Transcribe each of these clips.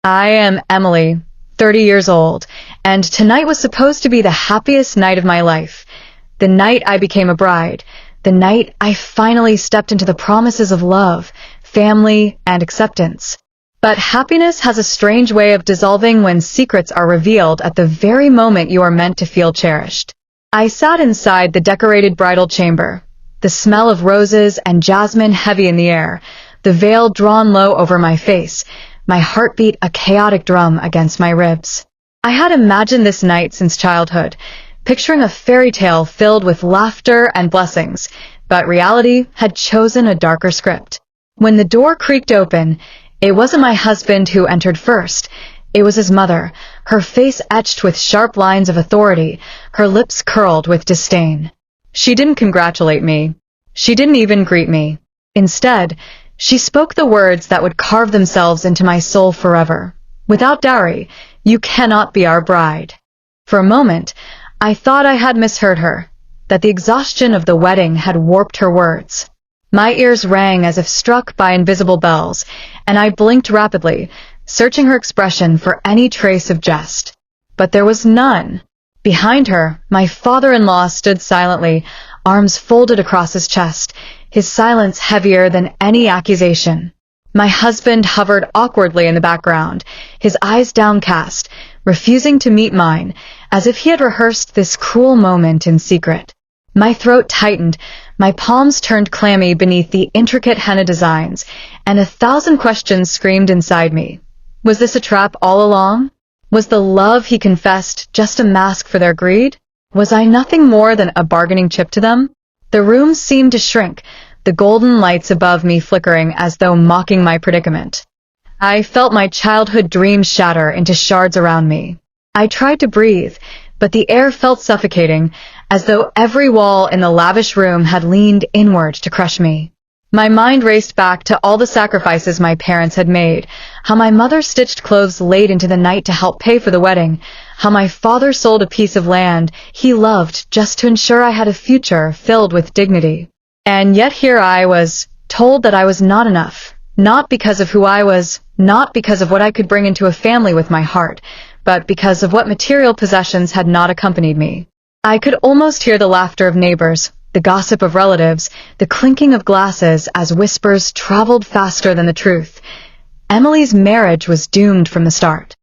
I am Emily, 30 years old, and tonight was supposed to be the happiest night of my life. The night I became a bride. The night I finally stepped into the promises of love, family, and acceptance. But happiness has a strange way of dissolving when secrets are revealed at the very moment you are meant to feel cherished. I sat inside the decorated bridal chamber, the smell of roses and jasmine heavy in the air, the veil drawn low over my face, my heartbeat a chaotic drum against my ribs. I had imagined this night since childhood, picturing a fairy tale filled with laughter and blessings, but reality had chosen a darker script. When the door creaked open, it wasn't my husband who entered first. It was his mother, her face etched with sharp lines of authority, her lips curled with disdain. She didn't congratulate me. She didn't even greet me. Instead, she spoke the words that would carve themselves into my soul forever. Without dowry, you cannot be our bride. For a moment, I thought I had misheard her, that the exhaustion of the wedding had warped her words. My ears rang as if struck by invisible bells, and I blinked rapidly, searching her expression for any trace of jest. But there was none. Behind her, my father-in-law stood silently, arms folded across his chest, his silence heavier than any accusation. My husband hovered awkwardly in the background, his eyes downcast, refusing to meet mine, as if he had rehearsed this cruel moment in secret. My throat tightened, my palms turned clammy beneath the intricate henna designs, and 1,000 questions screamed inside me. Was this a trap all along? Was the love he confessed just a mask for their greed? Was I nothing more than a bargaining chip to them? The room seemed to shrink, the golden lights above me flickering as though mocking my predicament. I felt my childhood dreams shatter into shards around me. I tried to breathe, but the air felt suffocating, as though every wall in the lavish room had leaned inward to crush me. My mind raced back to all the sacrifices my parents had made, how my mother stitched clothes late into the night to help pay for the wedding, how my father sold a piece of land he loved just to ensure I had a future filled with dignity. And yet here I was, told that I was not enough, not because of who I was, not because of what I could bring into a family with my heart, but because of what material possessions had not accompanied me. I could almost hear the laughter of neighbors, the gossip of relatives, the clinking of glasses as whispers traveled faster than the truth. Emily's marriage was doomed from the start.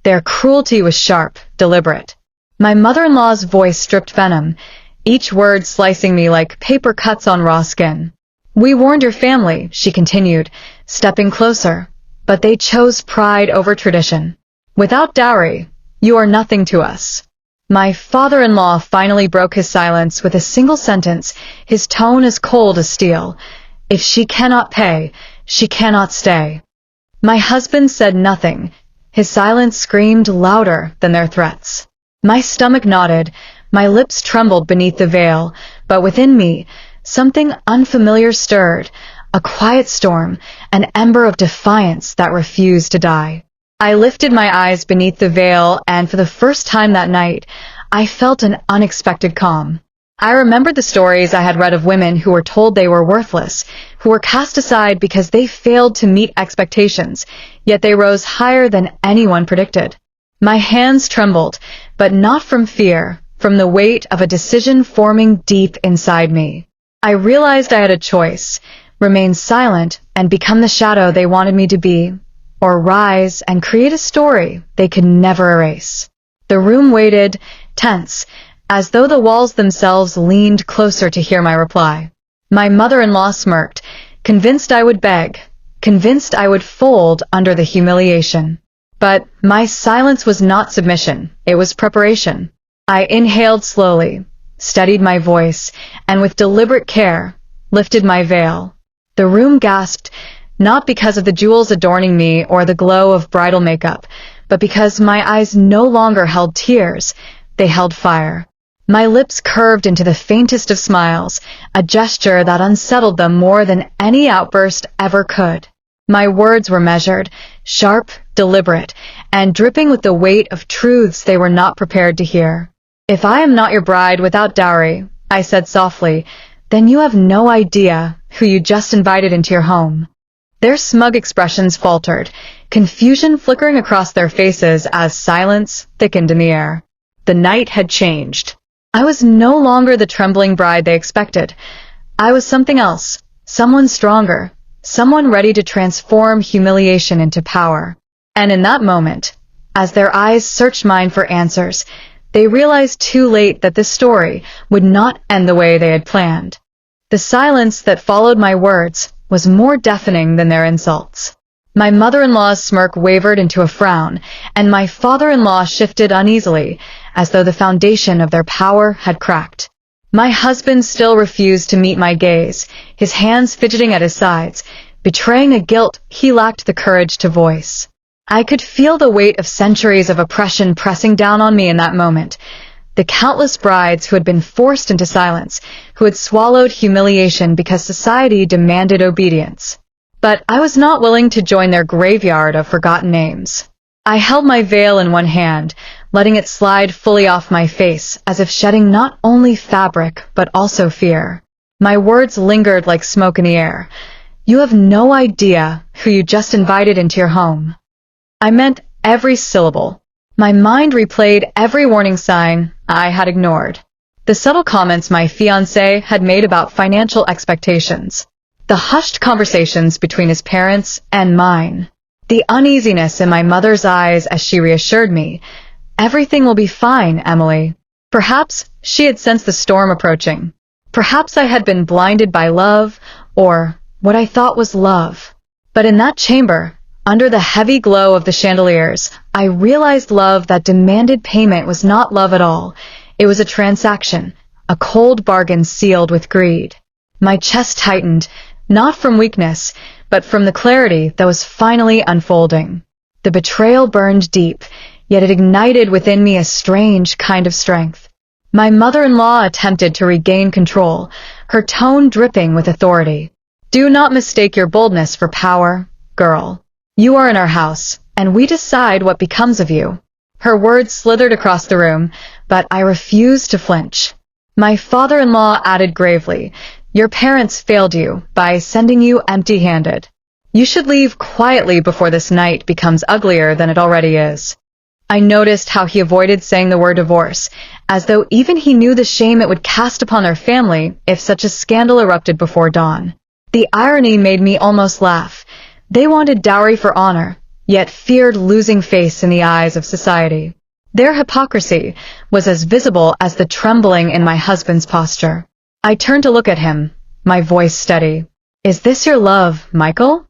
Their cruelty was sharp, deliberate. My mother-in-law's voice stripped venom, each word slicing me like paper cuts on raw skin. We warned your family, she continued, stepping closer, but they chose pride over tradition. Without dowry, you are nothing to us. My father-in-law finally broke his silence with a single sentence, his tone as cold as steel. If she cannot pay, she cannot stay. My husband said nothing. His silence screamed louder than their threats. My stomach knotted, my lips trembled beneath the veil, but within me, something unfamiliar stirred, a quiet storm, an ember of defiance that refused to die. I lifted my eyes beneath the veil, and for the first time that night, I felt an unexpected calm. I remembered the stories I had read of women who were told they were worthless, who were cast aside because they failed to meet expectations, yet they rose higher than anyone predicted. My hands trembled, but not from fear, from the weight of a decision forming deep inside me. I realized I had a choice: remain silent and become the shadow they wanted me to be, or rise and create a story they could never erase. The room waited, tense, as though the walls themselves leaned closer to hear my reply. My mother-in-law smirked, convinced I would beg, convinced I would fold under the humiliation. But my silence was not submission, it was preparation. I inhaled slowly, steadied my voice, and with deliberate care, lifted my veil. The room gasped, not because of the jewels adorning me or the glow of bridal makeup, but because my eyes no longer held tears, they held fire. My lips curved into the faintest of smiles, a gesture that unsettled them more than any outburst ever could. My words were measured, sharp, deliberate, and dripping with the weight of truths they were not prepared to hear. If I am not your bride without dowry, I said softly, then you have no idea who you just invited into your home. Their smug expressions faltered, confusion flickering across their faces as silence thickened in the air. The night had changed. I was no longer the trembling bride they expected. I was something else, someone stronger, someone ready to transform humiliation into power. And in that moment, as their eyes searched mine for answers, they realized too late that this story would not end the way they had planned. The silence that followed my words was more deafening than their insults. My mother-in-law's smirk wavered into a frown, and my father-in-law shifted uneasily, as though the foundation of their power had cracked. My husband still refused to meet my gaze, his hands fidgeting at his sides, betraying a guilt he lacked the courage to voice. I could feel the weight of centuries of oppression pressing down on me in that moment. The countless brides who had been forced into silence, who had swallowed humiliation because society demanded obedience. But I was not willing to join their graveyard of forgotten names. I held my veil in one hand, letting it slide fully off my face, as if shedding not only fabric, but also fear. My words lingered like smoke in the air. You have no idea who you just invited into your home. I meant every syllable. My mind replayed every warning sign I had ignored. The subtle comments my fiancé had made about financial expectations. The hushed conversations between his parents and mine. The uneasiness in my mother's eyes as she reassured me, "Everything will be fine, Emily." Perhaps she had sensed the storm approaching. Perhaps I had been blinded by love, or what I thought was love. But in that chamber, under the heavy glow of the chandeliers, I realized love that demanded payment was not love at all. It was a transaction, a cold bargain sealed with greed. My chest tightened, not from weakness, but from the clarity that was finally unfolding. The betrayal burned deep, yet it ignited within me a strange kind of strength. My mother-in-law attempted to regain control, her tone dripping with authority. "Do not mistake your boldness for power, girl. You are in our house, and we decide what becomes of you." Her words slithered across the room, but I refused to flinch. My father-in-law added gravely, "Your parents failed you by sending you empty-handed. You should leave quietly before this night becomes uglier than it already is." I noticed how he avoided saying the word divorce, as though even he knew the shame it would cast upon their family if such a scandal erupted before dawn. The irony made me almost laugh. They wanted dowry for honor, yet feared losing face in the eyes of society. Their hypocrisy was as visible as the trembling in my husband's posture. I turned to look at him, my voice steady. "Is this your love, Michael?"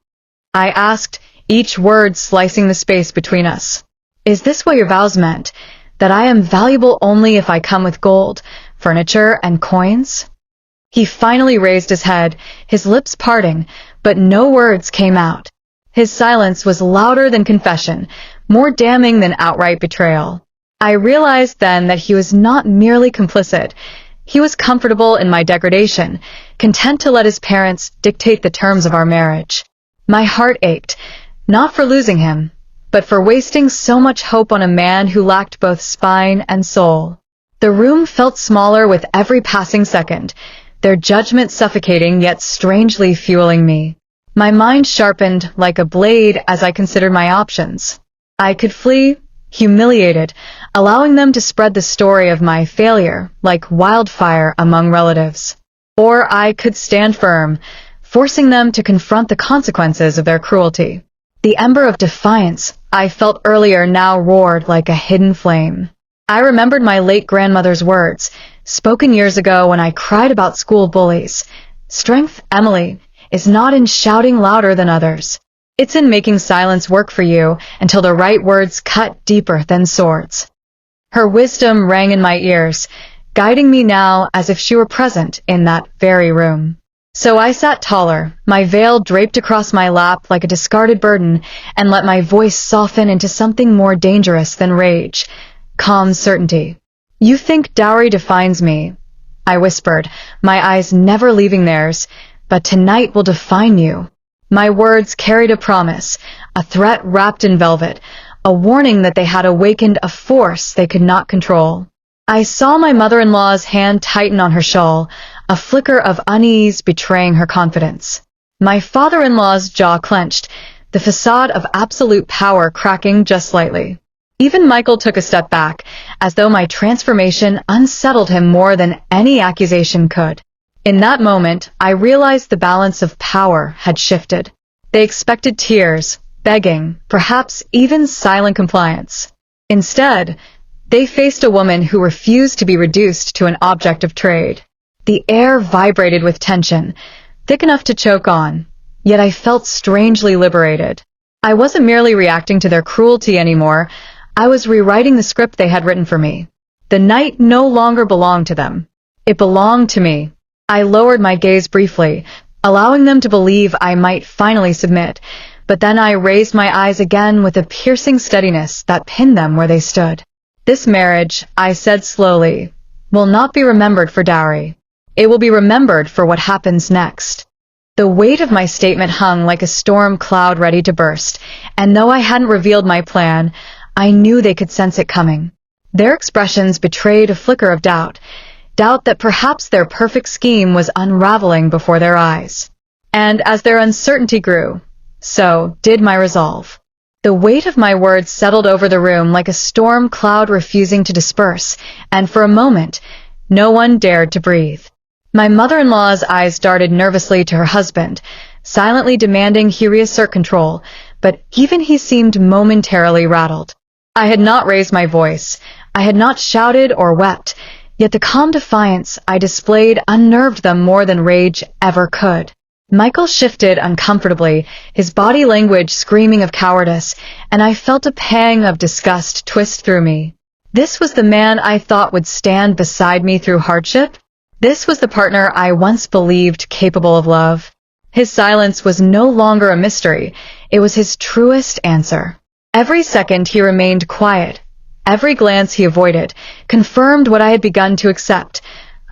I asked, each word slicing the space between us. "Is this what your vows meant, that I am valuable only if I come with gold, furniture, and coins?" He finally raised his head, his lips parting, but no words came out. His silence was louder than confession, more damning than outright betrayal. I realized then that he was not merely complicit. He was comfortable in my degradation, content to let his parents dictate the terms of our marriage. My heart ached, not for losing him, but for wasting so much hope on a man who lacked both spine and soul. The room felt smaller with every passing second, their judgment suffocating yet strangely fueling me. My mind sharpened like a blade as I considered my options. I could flee, humiliated, allowing them to spread the story of my failure like wildfire among relatives. Or I could stand firm, forcing them to confront the consequences of their cruelty. The ember of defiance I felt earlier now roared like a hidden flame. I remembered my late grandmother's words, spoken years ago when I cried about school bullies. "Strength, Emily, is not in shouting louder than others. It's in making silence work for you until the right words cut deeper than swords." Her wisdom rang in my ears, guiding me now as if she were present in that very room. So I sat taller, my veil draped across my lap like a discarded burden, and let my voice soften into something more dangerous than rage, calm certainty. "You think dowry defines me," I whispered, my eyes never leaving theirs, "but tonight will define you." My words carried a promise, a threat wrapped in velvet, a warning that they had awakened a force they could not control. I saw my mother-in-law's hand tighten on her shawl, a flicker of unease betraying her confidence. My father-in-law's jaw clenched, the facade of absolute power cracking just slightly. Even Michael took a step back, as though my transformation unsettled him more than any accusation could. In that moment, I realized the balance of power had shifted. They expected tears, begging, perhaps even silent compliance. Instead, they faced a woman who refused to be reduced to an object of trade. The air vibrated with tension, thick enough to choke on, yet I felt strangely liberated. I wasn't merely reacting to their cruelty anymore, I was rewriting the script they had written for me. The night no longer belonged to them. It belonged to me. I lowered my gaze briefly, allowing them to believe I might finally submit, but then I raised my eyes again with a piercing steadiness that pinned them where they stood. This marriage, I said slowly, will not be remembered for dowry. It will be remembered for what happens next. The weight of my statement hung like a storm cloud ready to burst, and though I hadn't revealed my plan, I knew they could sense it coming. Their expressions betrayed a flicker of doubt that perhaps their perfect scheme was unraveling before their eyes. And as their uncertainty grew, so did my resolve. The weight of my words settled over the room like a storm cloud refusing to disperse, and for a moment, no one dared to breathe. My mother-in-law's eyes darted nervously to her husband, silently demanding he reassert control, but even he seemed momentarily rattled. I had not raised my voice, I had not shouted or wept, yet the calm defiance I displayed unnerved them more than rage ever could. Michael shifted uncomfortably, his body language screaming of cowardice, and I felt a pang of disgust twist through me. This was the man I thought would stand beside me through hardship? This was the partner I once believed capable of love. His silence was no longer a mystery, it was his truest answer. Every second he remained quiet. Every glance he avoided confirmed what I had begun to accept.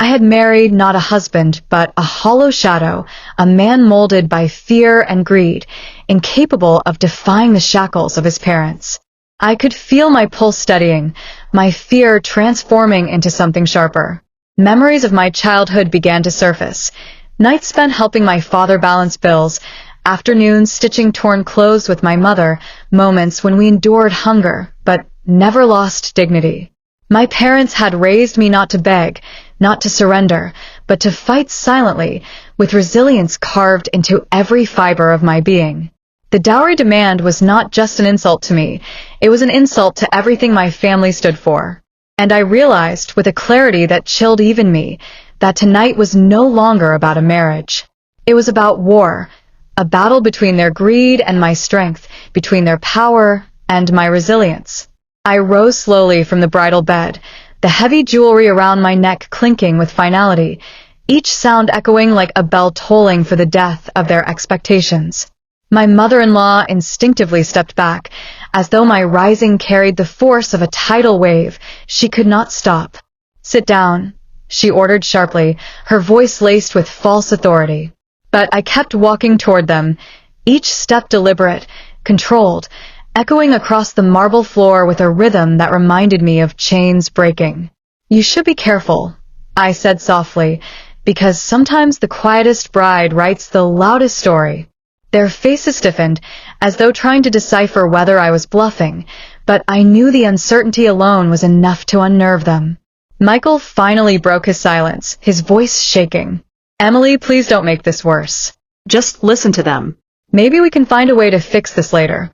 I had married not a husband, but a hollow shadow, a man molded by fear and greed, incapable of defying the shackles of his parents. I could feel my pulse steadying, my fear transforming into something sharper. Memories of my childhood began to surface. Nights spent helping my father balance bills, afternoons stitching torn clothes with my mother, moments when we endured hunger, but never lost dignity. My parents had raised me not to beg, not to surrender, but to fight silently, with resilience carved into every fiber of my being. The dowry demand was not just an insult to me, it was an insult to everything my family stood for. And I realized, with a clarity that chilled even me, that tonight was no longer about a marriage. It was about war, a battle between their greed and my strength, between their power and my resilience. I rose slowly from the bridal bed, the heavy jewelry around my neck clinking with finality, each sound echoing like a bell tolling for the death of their expectations. My mother-in-law instinctively stepped back, as though my rising carried the force of a tidal wave. She could not stop. "Sit down," she ordered sharply, her voice laced with false authority. But I kept walking toward them, each step deliberate, controlled, echoing across the marble floor with a rhythm that reminded me of chains breaking. "You should be careful," I said softly, "because sometimes the quietest bride writes the loudest story." Their faces stiffened, as though trying to decipher whether I was bluffing, but I knew the uncertainty alone was enough to unnerve them. Michael finally broke his silence, his voice shaking. "Emily, please don't make this worse. Just listen to them. Maybe we can find a way to fix this later."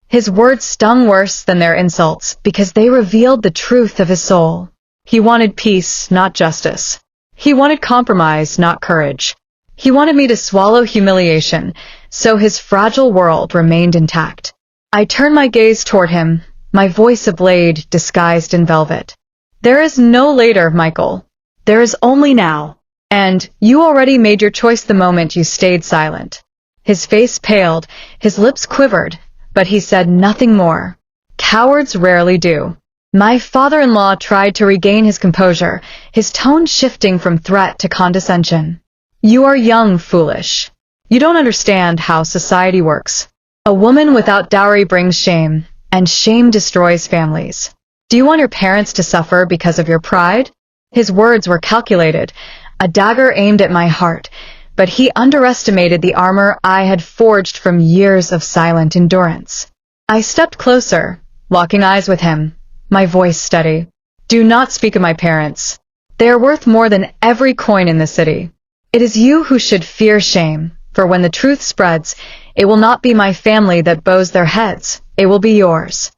His words stung worse than their insults, because they revealed the truth of his soul. He wanted peace, not justice. He wanted compromise, not courage. He wanted me to swallow humiliation, so his fragile world remained intact. I turned my gaze toward him, my voice a blade disguised in velvet. "There is no later, Michael. There is only now. And you already made your choice the moment you stayed silent." His face paled, his lips quivered, but he said nothing more. Cowards rarely do. My father-in-law tried to regain his composure, his tone shifting from threat to condescension. "You are young, foolish. You don't understand how society works. A woman without dowry brings shame, and shame destroys families. Do you want your parents to suffer because of your pride?" His words were calculated, a dagger aimed at my heart, but he underestimated the armor I had forged from years of silent endurance. I stepped closer, locking eyes with him, my voice steady. "Do not speak of my parents. They are worth more than every coin in the city. It is you who should fear shame, for when the truth spreads, it will not be my family that bows their heads, it will be yours."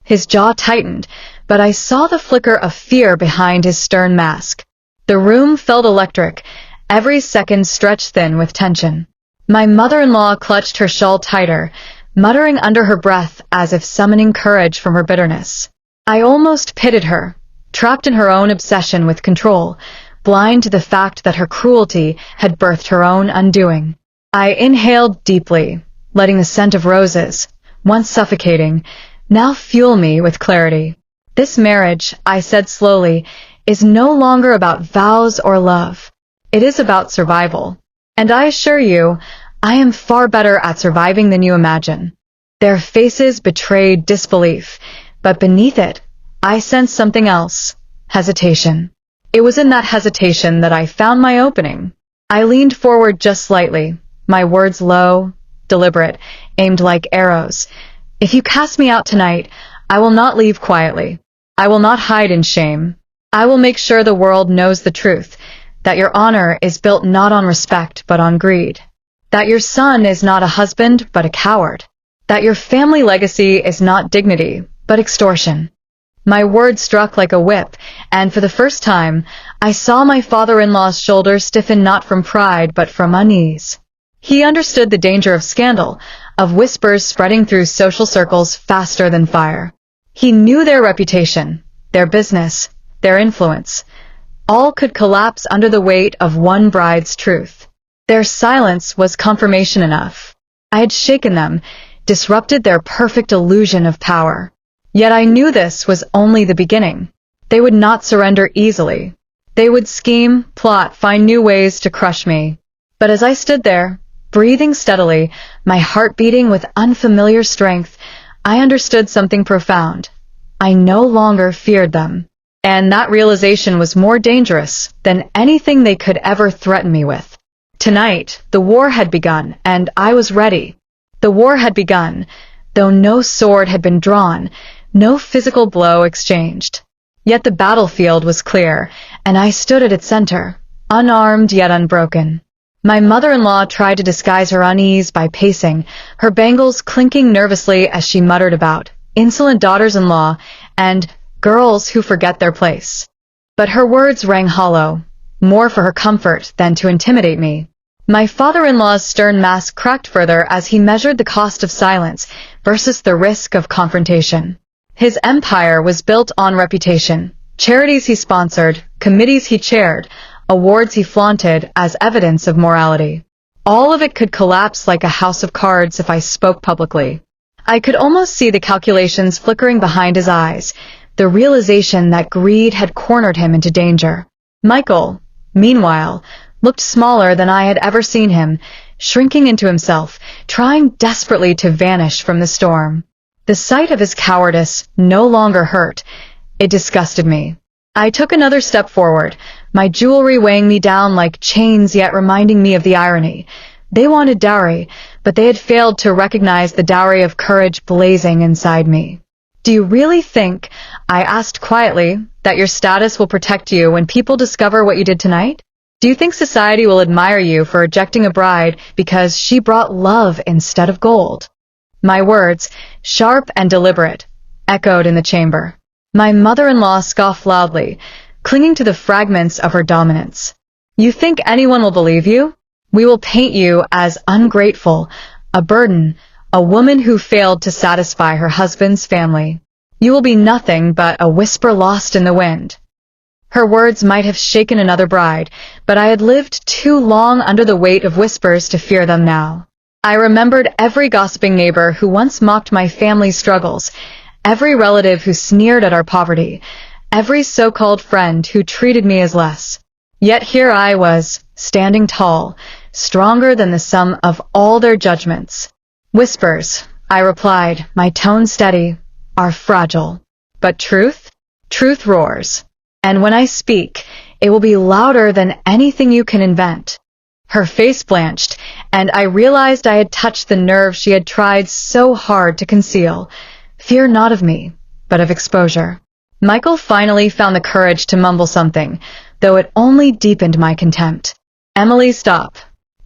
His jaw tightened, but I saw the flicker of fear behind his stern mask. The room felt electric, every second stretched thin with tension. My mother-in-law clutched her shawl tighter, muttering under her breath as if summoning courage from her bitterness. I almost pitied her, trapped in her own obsession with control, blind to the fact that her cruelty had birthed her own undoing. I inhaled deeply, letting the scent of roses, once suffocating, now fuel me with clarity. "This marriage," I said slowly, "is no longer about vows or love. It is about survival. And I assure you, I am far better at surviving than you imagine." Their faces betrayed disbelief, but beneath it, I sensed something else: hesitation. It was in that hesitation that I found my opening. I leaned forward just slightly, my words low, deliberate, aimed like arrows. "If you cast me out tonight, I will not leave quietly. I will not hide in shame. I will make sure the world knows the truth, that your honor is built not on respect but on greed. That your son is not a husband but a coward. That your family legacy is not dignity but extortion." My words struck like a whip, and for the first time, I saw my father-in-law's shoulders stiffen not from pride but from unease. He understood the danger of scandal, of whispers spreading through social circles faster than fire. He knew their reputation, their business, their influence. All could collapse under the weight of one bride's truth. Their silence was confirmation enough. I had shaken them, disrupted their perfect illusion of power. Yet I knew this was only the beginning. They would not surrender easily. They would scheme, plot, find new ways to crush me. But as I stood there, breathing steadily, my heart beating with unfamiliar strength, I understood something profound. I no longer feared them. And that realization was more dangerous than anything they could ever threaten me with. Tonight, the war had begun, and I was ready. The war had begun, though no sword had been drawn, no physical blow exchanged. Yet the battlefield was clear, and I stood at its center, unarmed yet unbroken. My mother-in-law tried to disguise her unease by pacing, her bangles clinking nervously as she muttered about insolent daughters-in-law and girls who forget their place. But her words rang hollow, more for her comfort than to intimidate me. My father-in-law's stern mask cracked further as he measured the cost of silence versus the risk of confrontation. His empire was built on reputation, charities he sponsored, committees he chaired, awards he flaunted as evidence of morality. All of it could collapse like a house of cards if I spoke publicly. I could almost see the calculations flickering behind his eyes, the realization that greed had cornered him into danger. Michael, meanwhile, looked smaller than I had ever seen him, shrinking into himself, trying desperately to vanish from the storm. The sight of his cowardice no longer hurt. It disgusted me. I took another step forward, my jewelry weighing me down like chains yet reminding me of the irony. They wanted dowry, but they had failed to recognize the dowry of courage blazing inside me. "Do you really think," I asked quietly, "that your status will protect you when people discover what you did tonight? Do you think society will admire you for rejecting a bride because she brought love instead of gold?" My words, sharp and deliberate, echoed in the chamber. My mother-in-law scoffed loudly, clinging to the fragments of her dominance. "You think anyone will believe you? We will paint you as ungrateful, a burden, a woman who failed to satisfy her husband's family. You will be nothing but a whisper lost in the wind." Her words might have shaken another bride, but I had lived too long under the weight of whispers to fear them now. I remembered every gossiping neighbor who once mocked my family's struggles, every relative who sneered at our poverty, every so-called friend who treated me as less. Yet here I was, standing tall, stronger than the sum of all their judgments. "Whispers," I replied, my tone steady, "are fragile. But truth? Truth roars. And when I speak, it will be louder than anything you can invent." Her face blanched, and I realized I had touched the nerve she had tried so hard to conceal. Fear not of me, but of exposure. Michael finally found the courage to mumble something, though it only deepened my contempt. Emily, stop.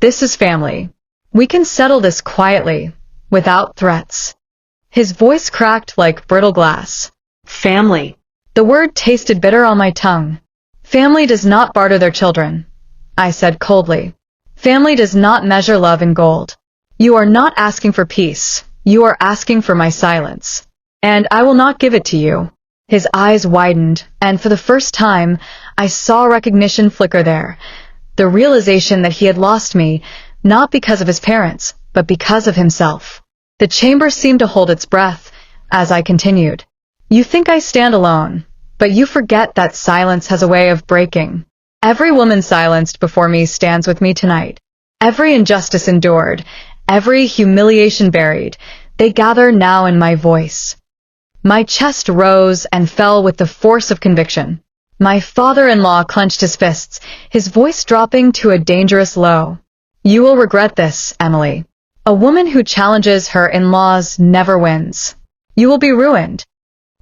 This is family. We can settle this quietly, without threats. His voice cracked like brittle glass. Family. The word tasted bitter on my tongue. Family does not barter their children, I said coldly. Family does not measure love in gold. You are not asking for peace. You are asking for my silence. And I will not give it to you. His eyes widened, and for the first time, I saw recognition flicker there. The realization that he had lost me, not because of his parents, but because of himself. The chamber seemed to hold its breath, as I continued. You think I stand alone, but you forget that silence has a way of breaking. Every woman silenced before me stands with me tonight. Every injustice endured, every humiliation buried, they gather now in my voice. My chest rose and fell with the force of conviction. My father-in-law clenched his fists, his voice dropping to a dangerous low. You will regret this, Emily. A woman who challenges her in-laws never wins. You will be ruined.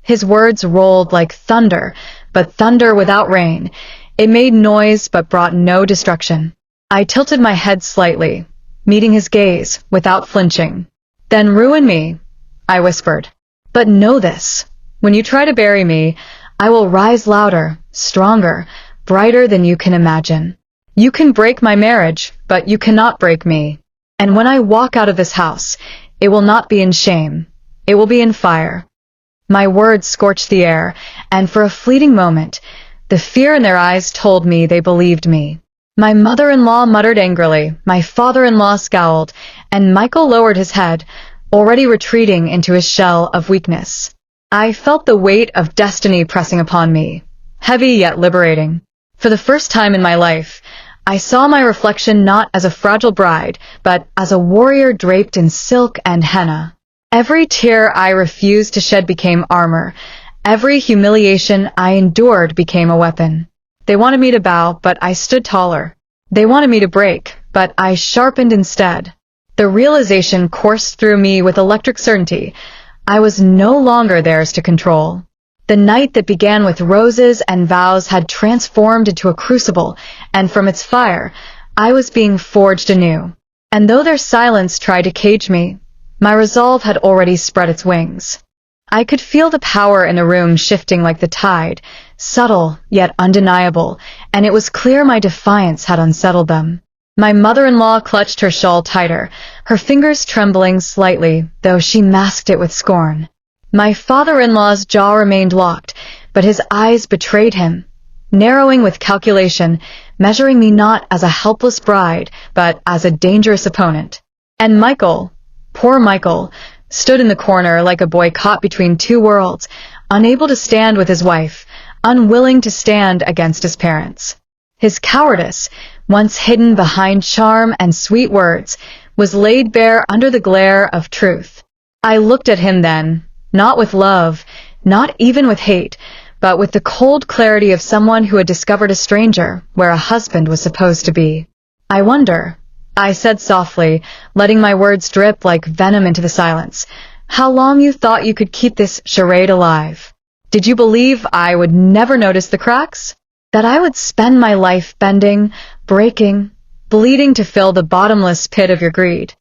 His words rolled like thunder, but thunder without rain. It made noise but brought no destruction. I tilted my head slightly, meeting his gaze without flinching. Then ruin me, I whispered. But know this, when you try to bury me, I will rise louder, stronger, brighter than you can imagine. You can break my marriage, but you cannot break me. And when I walk out of this house, it will not be in shame. It will be in fire. My words scorched the air, and for a fleeting moment, the fear in their eyes told me they believed me. My mother-in-law muttered angrily, my father-in-law scowled, and Michael lowered his head, already retreating into his shell of weakness. I felt the weight of destiny pressing upon me, heavy yet liberating. For the first time in my life, I saw my reflection not as a fragile bride, but as a warrior draped in silk and henna. Every tear I refused to shed became armor. Every humiliation I endured became a weapon. They wanted me to bow, but I stood taller. They wanted me to break, but I sharpened instead. The realization coursed through me with electric certainty. I was no longer theirs to control. The night that began with roses and vows had transformed into a crucible, and from its fire, I was being forged anew. And though their silence tried to cage me, my resolve had already spread its wings. I could feel the power in the room shifting like the tide, subtle yet undeniable, and it was clear my defiance had unsettled them. My mother-in-law clutched her shawl tighter, her fingers trembling slightly, though she masked it with scorn. My father-in-law's jaw remained locked, but his eyes betrayed him, narrowing with calculation, measuring me not as a helpless bride, but as a dangerous opponent. And Michael, poor Michael, stood in the corner like a boy caught between two worlds, unable to stand with his wife, unwilling to stand against his parents. His cowardice, once hidden behind charm and sweet words, was laid bare under the glare of truth. I looked at him then, not with love, not even with hate, but with the cold clarity of someone who had discovered a stranger where a husband was supposed to be. I wonder, I said softly, letting my words drip like venom into the silence, how long you thought you could keep this charade alive? Did you believe I would never notice the cracks? That I would spend my life bending, breaking, bleeding to fill the bottomless pit of your greed?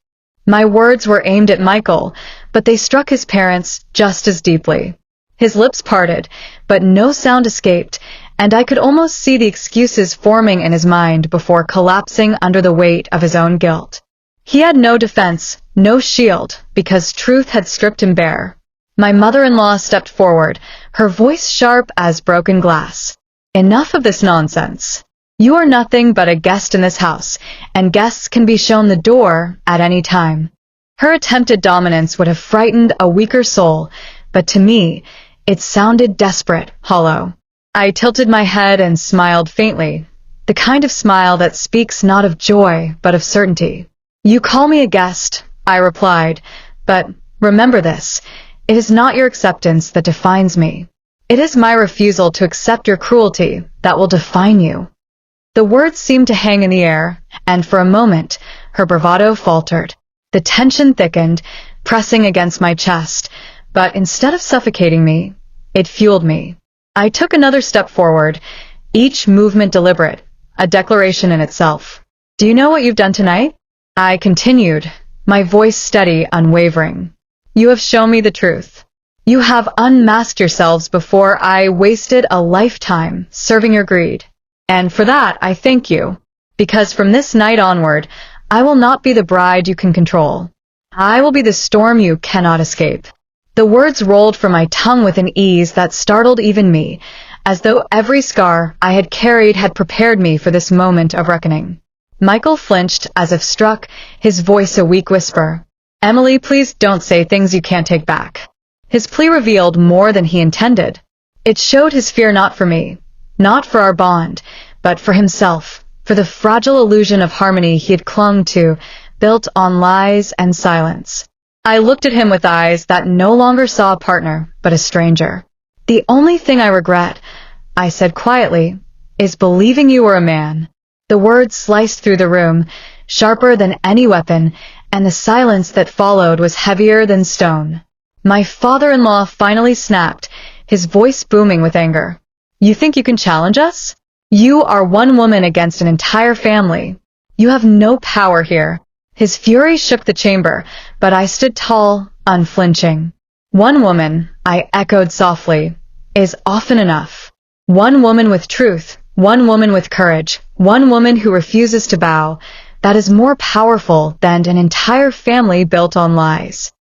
My words were aimed at Michael, but they struck his parents just as deeply. His lips parted, but no sound escaped, and I could almost see the excuses forming in his mind before collapsing under the weight of his own guilt. He had no defense, no shield, because truth had stripped him bare. My mother-in-law stepped forward, her voice sharp as broken glass. Enough of this nonsense. You are nothing but a guest in this house, and guests can be shown the door at any time. Her attempted dominance would have frightened a weaker soul, but to me, it sounded desperate, hollow. I tilted my head and smiled faintly, the kind of smile that speaks not of joy, but of certainty. You call me a guest, I replied, but remember this, it is not your acceptance that defines me. It is my refusal to accept your cruelty that will define you. The words seemed to hang in the air, and for a moment, her bravado faltered. The tension thickened, pressing against my chest, but instead of suffocating me, it fueled me. I took another step forward, each movement deliberate, a declaration in itself. "Do you know what you've done tonight?" I continued, my voice steady, unwavering. "You have shown me the truth. You have unmasked yourselves before I wasted a lifetime serving your greed. And for that, I thank you. Because from this night onward, I will not be the bride you can control. I will be the storm you cannot escape." The words rolled from my tongue with an ease that startled even me, as though every scar I had carried had prepared me for this moment of reckoning. Michael flinched as if struck, his voice a weak whisper. "Emily, please don't say things you can't take back." His plea revealed more than he intended. It showed his fear not for me, not for our bond, but for himself, for the fragile illusion of harmony he had clung to, built on lies and silence. I looked at him with eyes that no longer saw a partner, but a stranger. "The only thing I regret," I said quietly, "is believing you were a man." The words sliced through the room, sharper than any weapon, and the silence that followed was heavier than stone. My father-in-law finally snapped, his voice booming with anger. "You think you can challenge us? You are one woman against an entire family. You have no power here." His fury shook the chamber, but I stood tall, unflinching. "One woman," I echoed softly, "is often enough. One woman with truth, one woman with courage, one woman who refuses to bow, that is more powerful than an entire family built on lies."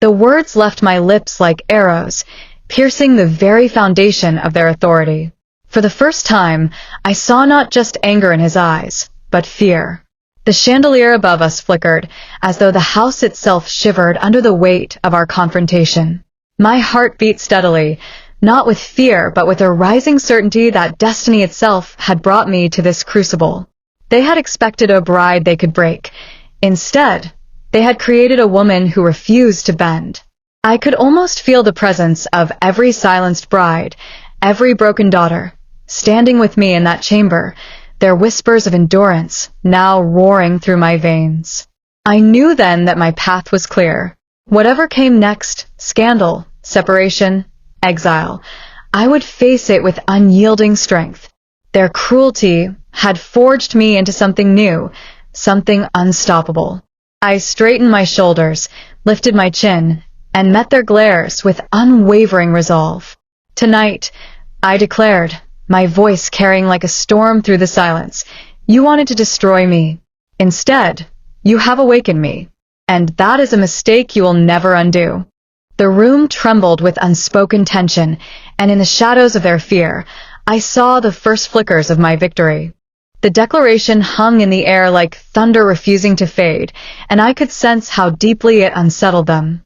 The words left my lips like arrows, piercing the very foundation of their authority. For the first time, I saw not just anger in his eyes, but fear. The chandelier above us flickered, as though the house itself shivered under the weight of our confrontation. My heart beat steadily, not with fear but with a rising certainty that destiny itself had brought me to this crucible. They had expected a bride they could break. Instead, they had created a woman who refused to bend. I could almost feel the presence of every silenced bride, every broken daughter, standing with me in that chamber, their whispers of endurance now roaring through my veins. I knew then that my path was clear. Whatever came next, scandal, separation, exile, I would face it with unyielding strength. Their cruelty had forged me into something new, something unstoppable. I straightened my shoulders, lifted my chin, and met their glares with unwavering resolve. "Tonight," I declared, my voice carrying like a storm through the silence, "you wanted to destroy me. Instead, you have awakened me. And that is a mistake you will never undo." The room trembled with unspoken tension, and in the shadows of their fear, I saw the first flickers of my victory. The declaration hung in the air like thunder refusing to fade, and I could sense how deeply it unsettled them.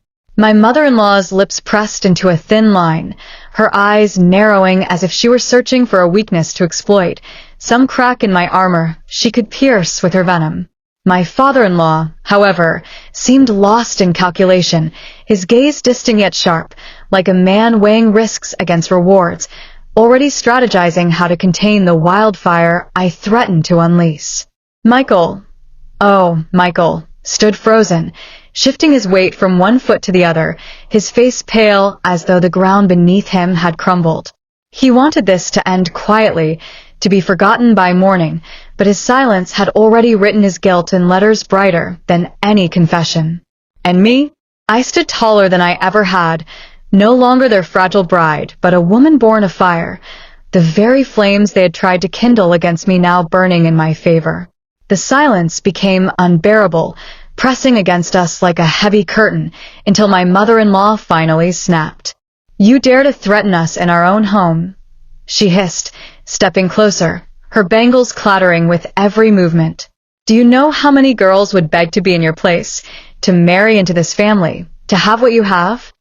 My mother-in-law's lips pressed into a thin line, her eyes narrowing as if she were searching for a weakness to exploit, some crack in my armor she could pierce with her venom. My father-in-law, however, seemed lost in calculation, his gaze distant yet sharp, like a man weighing risks against rewards, already strategizing how to contain the wildfire I threatened to unleash. Michael stood frozen, shifting his weight from one foot to the other, his face pale as though the ground beneath him had crumbled. He wanted this to end quietly, to be forgotten by morning, but his silence had already written his guilt in letters brighter than any confession. And me? I stood taller than I ever had, no longer their fragile bride, but a woman born of fire, the very flames they had tried to kindle against me now burning in my favor. The silence became unbearable, pressing against us like a heavy curtain, until my mother-in-law finally snapped. "You dare to threaten us in our own home," she hissed, stepping closer, her bangles clattering with every movement. "Do you know how many girls would beg to be in your place, to marry into this family, to have what you have?"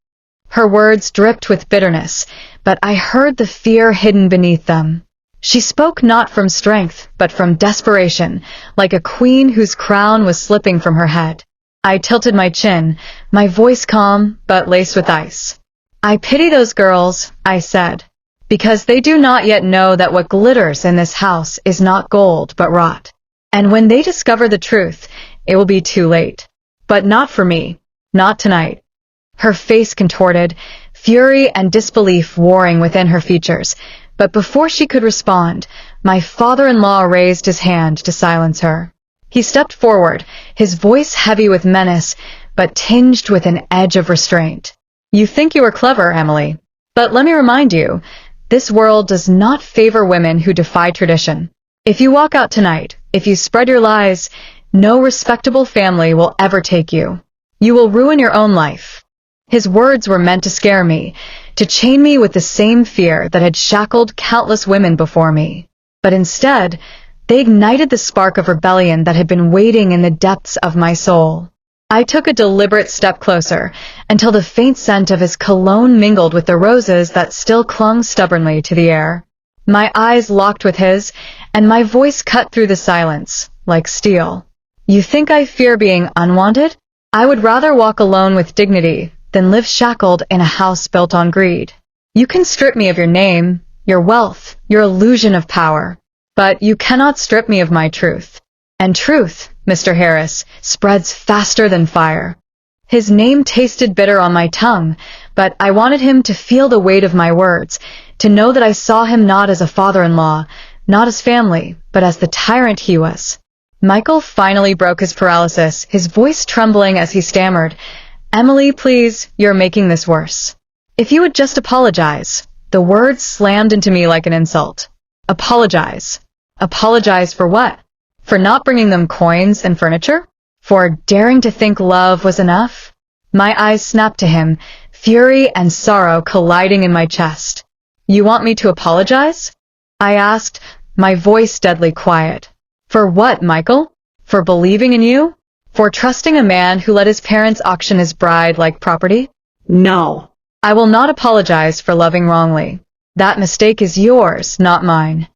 Her words dripped with bitterness, but I heard the fear hidden beneath them. She spoke not from strength, but from desperation, like a queen whose crown was slipping from her head. I tilted my chin, my voice calm, but laced with ice. "I pity those girls," I said. because they do not yet know that what glitters in this house is not gold but rot. And when they discover the truth, it will be too late. But not for me. Not tonight. Her face contorted, fury and disbelief warring within her features. But before she could respond, my father-in-law raised his hand to silence her. He stepped forward, his voice heavy with menace, but tinged with an edge of restraint. You think you are clever, Emily. But let me remind you, this world does not favor women who defy tradition. If you walk out tonight, if you spread your lies, no respectable family will ever take you. You will ruin your own life. His words were meant to scare me, to chain me with the same fear that had shackled countless women before me. But instead, they ignited the spark of rebellion that had been waiting in the depths of my soul. I took a deliberate step closer, until the faint scent of his cologne mingled with the roses that still clung stubbornly to the air. My eyes locked with his, and my voice cut through the silence, like steel. You think I fear being unwanted? I would rather walk alone with dignity than live shackled in a house built on greed. You can strip me of your name, your wealth, your illusion of power, but you cannot strip me of my truth. And truth, Mr. Harris, spreads faster than fire. His name tasted bitter on my tongue, but I wanted him to feel the weight of my words, to know that I saw him not as a father-in-law, not as family, but as the tyrant he was. Michael finally broke his paralysis, his voice trembling as he stammered, Emily, please, you're making this worse. If you would just apologize. The words slammed into me like an insult. Apologize. Apologize for what? For not bringing them coins and furniture? For daring to think love was enough? My eyes snapped to him, fury and sorrow colliding in my chest. You want me to apologize? I asked, my voice deadly quiet. For what, Michael? For believing in you? For trusting a man who let his parents auction his bride like property? No. I will not apologize for loving wrongly. That mistake is yours, not mine.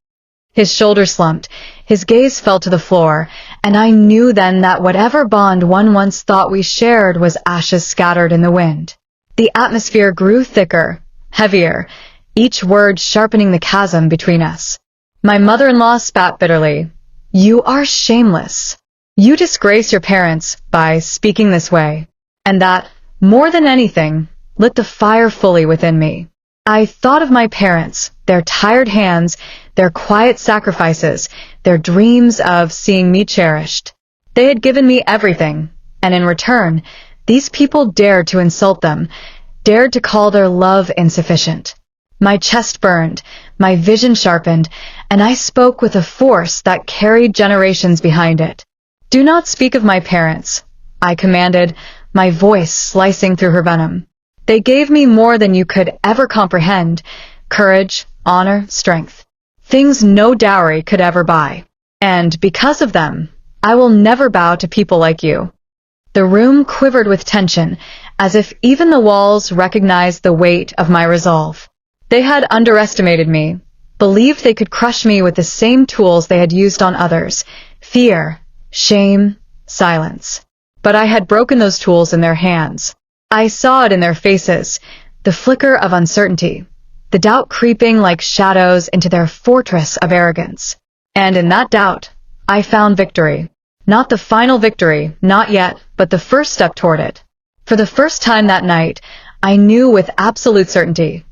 His shoulders slumped, his gaze fell to the floor, and I knew then that whatever bond one once thought we shared was ashes scattered in the wind. The atmosphere grew thicker, heavier, each word sharpening the chasm between us. My mother-in-law spat bitterly. You are shameless. You disgrace your parents by speaking this way. And that, more than anything, lit the fire fully within me. I thought of my parents, their tired hands, their quiet sacrifices, their dreams of seeing me cherished. They had given me everything, and in return, these people dared to insult them, dared to call their love insufficient. My chest burned, my vision sharpened, and I spoke with a force that carried generations behind it. Do not speak of my parents, I commanded, my voice slicing through her venom. They gave me more than you could ever comprehend, courage, honor, strength. Things no dowry could ever buy. And because of them, I will never bow to people like you. The room quivered with tension, as if even the walls recognized the weight of my resolve. They had underestimated me, believed they could crush me with the same tools they had used on others, fear, shame, silence. But I had broken those tools in their hands. I saw it in their faces, the flicker of uncertainty, the doubt creeping like shadows into their fortress of arrogance. And in that doubt, I found victory. Not the final victory, not yet, but the first step toward it. For the first time that night, I knew with absolute certainty,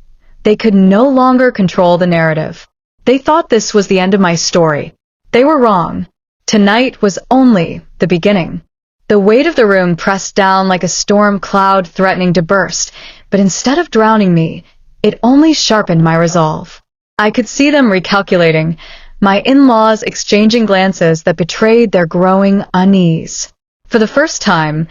they could no longer control the narrative. They thought this was the end of my story. They were wrong. Tonight was only the beginning. The weight of the room pressed down like a storm cloud threatening to burst, but instead of drowning me, it only sharpened my resolve. I could see them recalculating, my in-laws exchanging glances that betrayed their growing unease. For the first time,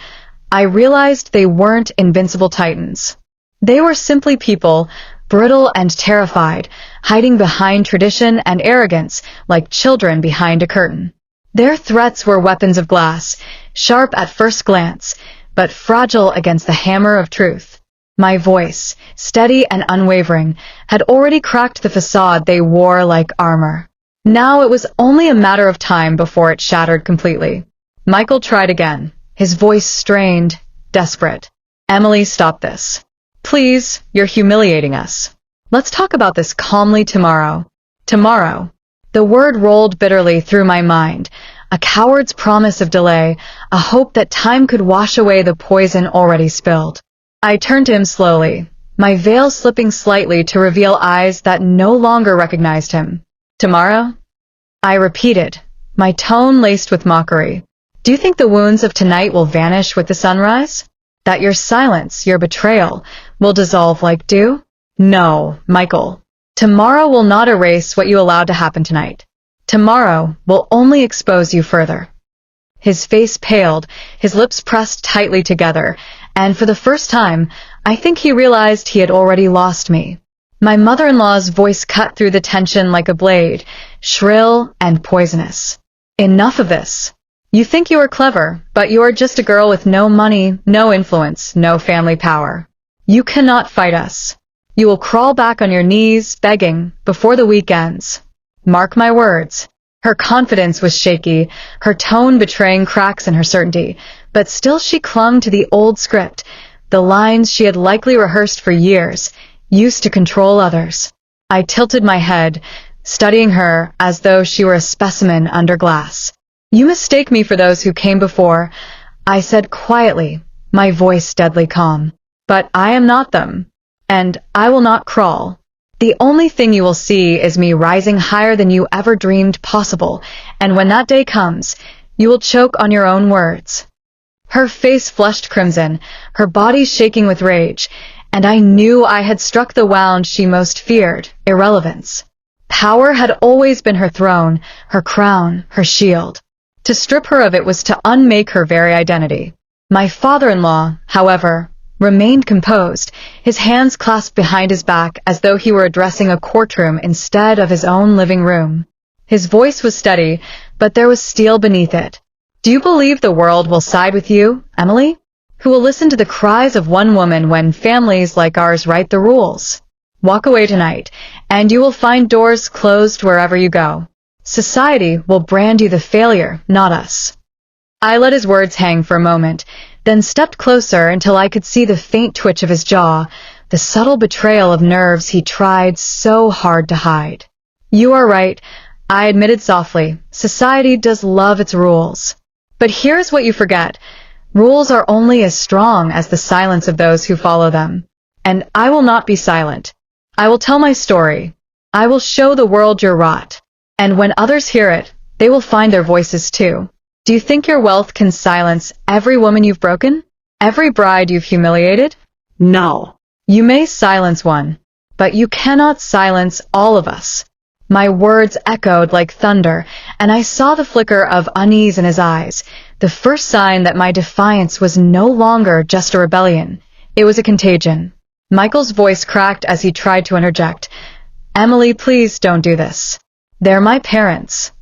I realized they weren't invincible titans. They were simply people, brittle and terrified, hiding behind tradition and arrogance like children behind a curtain. Their threats were weapons of glass, sharp at first glance, but fragile against the hammer of truth. My voice, steady and unwavering, had already cracked the facade they wore like armor. Now it was only a matter of time before it shattered completely. Michael tried again, his voice strained, desperate. Emily, stop this. Please, you're humiliating us. Let's talk about this calmly tomorrow. Tomorrow. The word rolled bitterly through my mind. A coward's promise of delay, a hope that time could wash away the poison already spilled. I turned to him slowly, my veil slipping slightly to reveal eyes that no longer recognized him. Tomorrow? I repeated, my tone laced with mockery. Do you think the wounds of tonight will vanish with the sunrise? That your silence, your betrayal, will dissolve like dew? No, Michael. Tomorrow will not erase what you allowed to happen tonight. Tomorrow will only expose you further. His face paled, his lips pressed tightly together, and for the first time, I think he realized he had already lost me. My mother-in-law's voice cut through the tension like a blade, shrill and poisonous. Enough of this. You think you are clever, but you are just a girl with no money, no influence, no family power. You cannot fight us. You will crawl back on your knees, begging, before the week ends. Mark my words. Her confidence was shaky, her tone betraying cracks in her certainty, but still she clung to the old script, the lines she had likely rehearsed for years, used to control others. I tilted my head, studying her as though she were a specimen under glass. You mistake me for those who came before, I said quietly, my voice deadly calm. But I am not them, and I will not crawl. The only thing you will see is me rising higher than you ever dreamed possible, and when that day comes, you will choke on your own words. Her face flushed crimson, her body shaking with rage, and I knew I had struck the wound she most feared, irrelevance. Power had always been her throne, her crown, her shield. To strip her of it was to unmake her very identity. My father-in-law, however, remained composed, his hands clasped behind his back as though he were addressing a courtroom instead of his own living room. His voice was steady, but there was steel beneath it. Do you believe the world will side with you, Emily? Who will listen to the cries of one woman when families like ours write the rules? Walk away tonight, and you will find doors closed wherever you go. Society will brand you the failure, not us. I let his words hang for a moment, then stepped closer until I could see the faint twitch of his jaw, the subtle betrayal of nerves he tried so hard to hide. You are right, I admitted softly. Society does love its rules. But here's what you forget. Rules are only as strong as the silence of those who follow them. And I will not be silent. I will tell my story. I will show the world your rot. And when others hear it, they will find their voices too. Do you think your wealth can silence every woman you've broken? Every bride you've humiliated? No. You may silence one, but you cannot silence all of us. My words echoed like thunder, and I saw the flicker of unease in his eyes, the first sign that my defiance was no longer just a rebellion. It was a contagion. Michael's voice cracked as he tried to interject. Emily, please don't do this. They're my parents.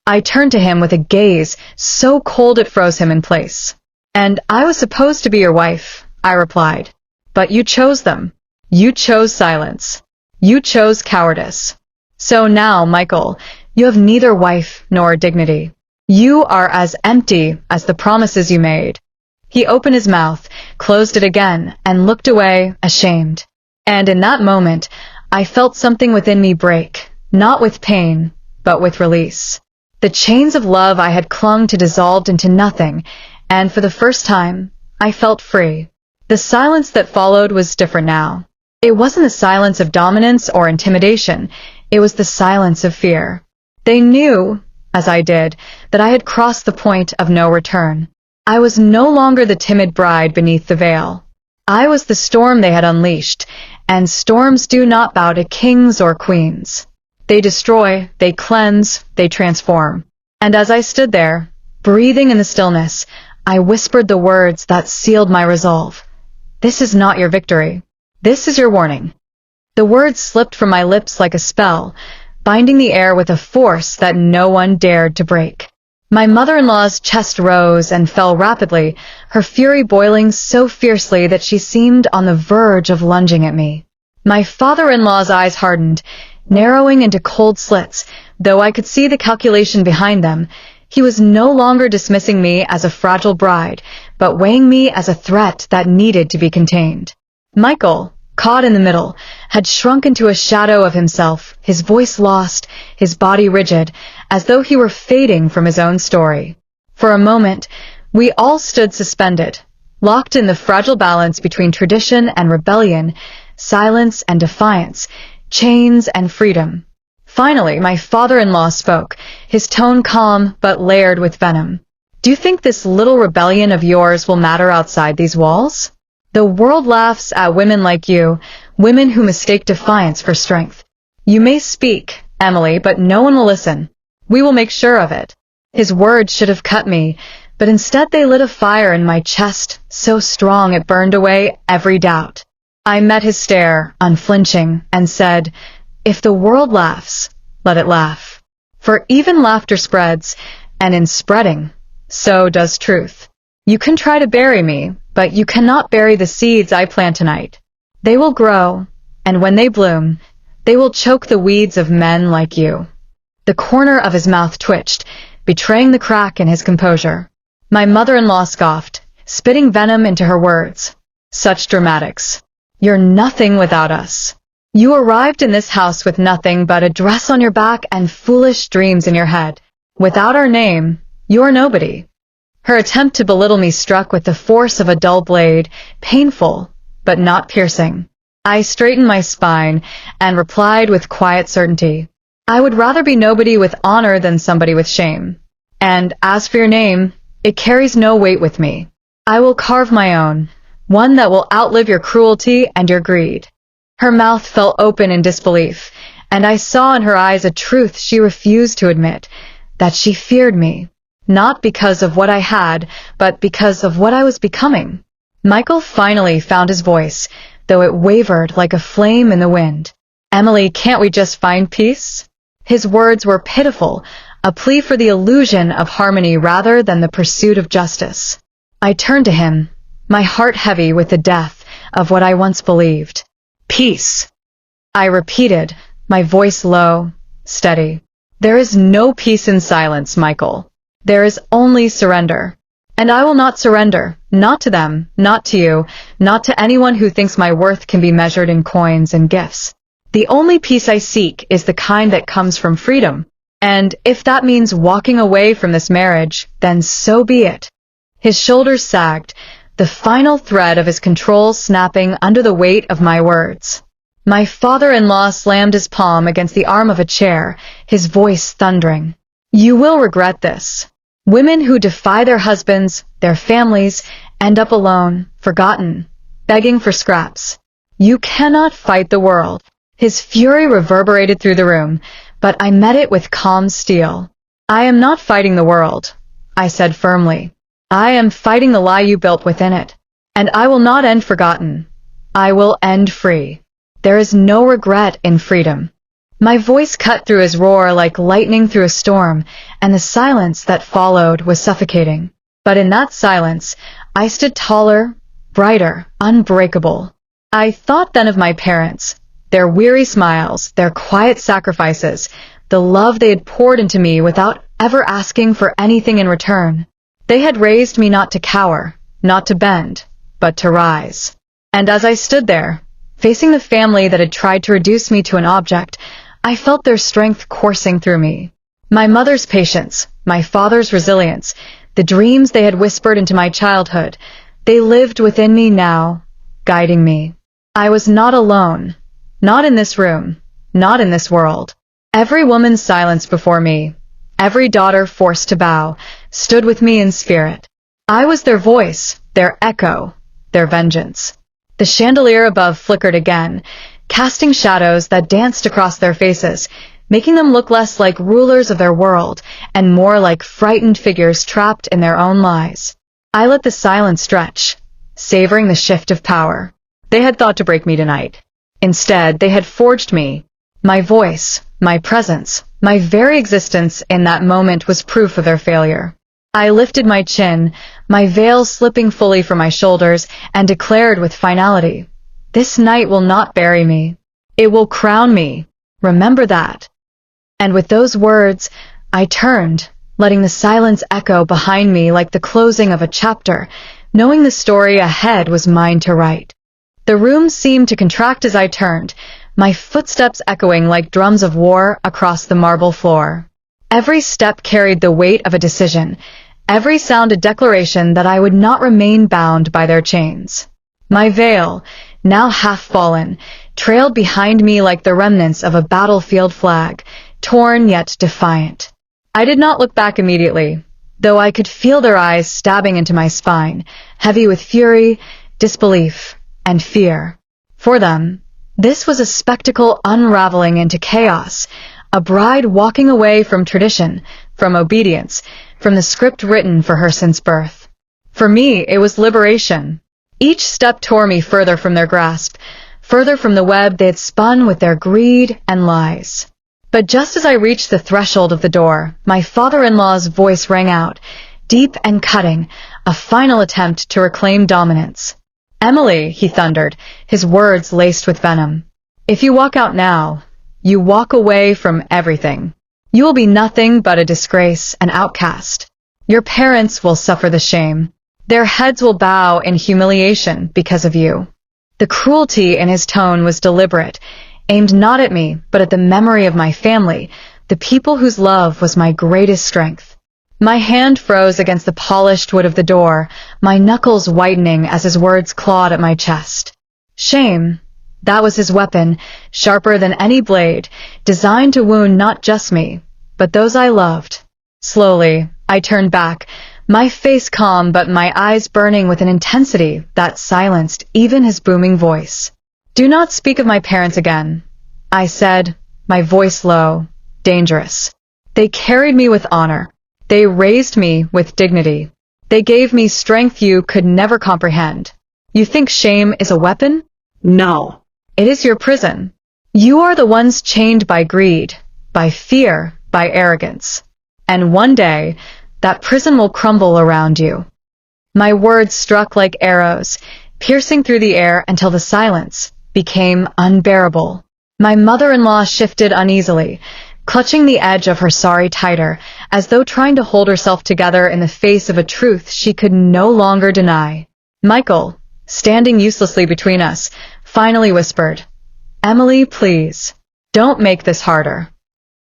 I turned to him with a gaze so cold it froze him in place. And I was supposed to be your wife, I replied. But you chose them. You chose silence. You chose cowardice. So now, Michael, you have neither wife nor dignity. You are as empty as the promises you made. He opened his mouth, closed it again, and looked away, ashamed. And in that moment, I felt something within me break, not with pain, but with release. The chains of love I had clung to dissolved into nothing, and for the first time, I felt free. The silence that followed was different now. It wasn't the silence of dominance or intimidation, it was the silence of fear. They knew, as I did, that I had crossed the point of no return. I was no longer the timid bride beneath the veil. I was the storm they had unleashed, and storms do not bow to kings or queens. They destroy, they cleanse, they transform. And as I stood there, breathing in the stillness, I whispered the words that sealed my resolve. This is not your victory. This is your warning. The words slipped from my lips like a spell, binding the air with a force that no one dared to break. My mother-in-law's chest rose and fell rapidly, her fury boiling so fiercely that she seemed on the verge of lunging at me. My father-in-law's eyes hardened, narrowing into cold slits, though I could see the calculation behind them. He was no longer dismissing me as a fragile bride, but weighing me as a threat that needed to be contained. Michael, caught in the middle, had shrunk into a shadow of himself, his voice lost, his body rigid, as though he were fading from his own story. For a moment, we all stood suspended, locked in the fragile balance between tradition and rebellion, silence and defiance, chains and freedom. Finally, my father-in-law spoke, his tone calm but layered with venom. Do you think this little rebellion of yours will matter outside these walls? The world laughs at women like you, women who mistake defiance for strength. You may speak, Emily, but no one will listen. We will make sure of it. His words should have cut me, but instead they lit a fire in my chest, so strong it burned away every doubt. I met his stare, unflinching, and said, "If the world laughs, let it laugh. For even laughter spreads, and in spreading, so does truth. You can try to bury me, but you cannot bury the seeds I plant tonight. They will grow, and when they bloom, they will choke the weeds of men like you." The corner of his mouth twitched, betraying the crack in his composure. My mother-in-law scoffed, spitting venom into her words. "Such dramatics. You're nothing without us. You arrived in this house with nothing but a dress on your back and foolish dreams in your head. Without our name, you're nobody." Her attempt to belittle me struck with the force of a dull blade, painful, but not piercing. I straightened my spine and replied with quiet certainty, "I would rather be nobody with honor than somebody with shame. And as for your name, it carries no weight with me. I will carve my own, one that will outlive your cruelty and your greed." Her mouth fell open in disbelief, and I saw in her eyes a truth she refused to admit, that she feared me. Not because of what I had, but because of what I was becoming. Michael finally found his voice, though it wavered like a flame in the wind. "Emily, can't we just find peace?" His words were pitiful, a plea for the illusion of harmony rather than the pursuit of justice. I turned to him, my heart heavy with the death of what I once believed. "Peace," I repeated, my voice low, steady. "There is no peace in silence, Michael. There is only surrender. And I will not surrender, not to them, not to you, not to anyone who thinks my worth can be measured in coins and gifts. The only peace I seek is the kind that comes from freedom. And if that means walking away from this marriage, then so be it." His shoulders sagged, the final thread of his control snapping under the weight of my words. My father-in-law slammed his palm against the arm of a chair, his voice thundering. "You will regret this. Women who defy their husbands, their families, end up alone, forgotten, begging for scraps. You cannot fight the world." His fury reverberated through the room, but I met it with calm steel. "I am not fighting the world," I said firmly. "I am fighting the lie you built within it. And I will not end forgotten. I will end free. There is no regret in freedom." My voice cut through his roar like lightning through a storm, and the silence that followed was suffocating. But in that silence, I stood taller, brighter, unbreakable. I thought then of my parents, their weary smiles, their quiet sacrifices, the love they had poured into me without ever asking for anything in return. They had raised me not to cower, not to bend, but to rise. And as I stood there, facing the family that had tried to reduce me to an object, I felt their strength coursing through me. My mother's patience, my father's resilience, the dreams they had whispered into my childhood, they lived within me now, guiding me. I was not alone, not in this room, not in this world. Every woman silenced before me, every daughter forced to bow, stood with me in spirit. I was their voice, their echo, their vengeance. The chandelier above flickered again, casting shadows that danced across their faces, making them look less like rulers of their world and more like frightened figures trapped in their own lies. I let the silence stretch, savoring the shift of power. They had thought to break me tonight. Instead, they had forged me. My voice, my presence, my very existence in that moment was proof of their failure. I lifted my chin, my veil slipping fully from my shoulders, and declared with finality, "This night will not bury me. It will crown me. Remember that." And with those words, I turned, letting the silence echo behind me like the closing of a chapter, knowing the story ahead was mine to write. The room seemed to contract as I turned, my footsteps echoing like drums of war across the marble floor. Every step carried the weight of a decision, every sound a declaration that I would not remain bound by their chains. My veil, now half fallen, trailed behind me like the remnants of a battlefield flag, torn yet defiant. I did not look back immediately, though I could feel their eyes stabbing into my spine, heavy with fury, disbelief, and fear. For them, this was a spectacle unraveling into chaos, a bride walking away from tradition, from obedience, from the script written for her since birth. For me, it was liberation. Each step tore me further from their grasp, further from the web they had spun with their greed and lies. But just as I reached the threshold of the door, my father-in-law's voice rang out, deep and cutting, a final attempt to reclaim dominance. "Emily," he thundered, his words laced with venom. "If you walk out now, you walk away from everything. You will be nothing but a disgrace, an outcast. Your parents will suffer the shame. Their heads will bow in humiliation because of you." The cruelty in his tone was deliberate, aimed not at me, but at the memory of my family, the people whose love was my greatest strength. My hand froze against the polished wood of the door, my knuckles whitening as his words clawed at my chest. Shame, that was his weapon, sharper than any blade, designed to wound not just me, but those I loved. Slowly, I turned back, my face calm but my eyes burning with an intensity that silenced even his booming voice. "Do not speak of my parents again," I said, my voice low, dangerous. "They carried me with honor. They raised me with dignity. They gave me strength you could never comprehend. You think shame is a weapon? No. It is your prison. You are the ones chained by greed, by fear, by arrogance. And one day, that prison will crumble around you." My words struck like arrows, piercing through the air until the silence became unbearable. My mother-in-law shifted uneasily, clutching the edge of her sari tighter, as though trying to hold herself together in the face of a truth she could no longer deny. Michael, standing uselessly between us, finally whispered, "Emily, please, don't make this harder."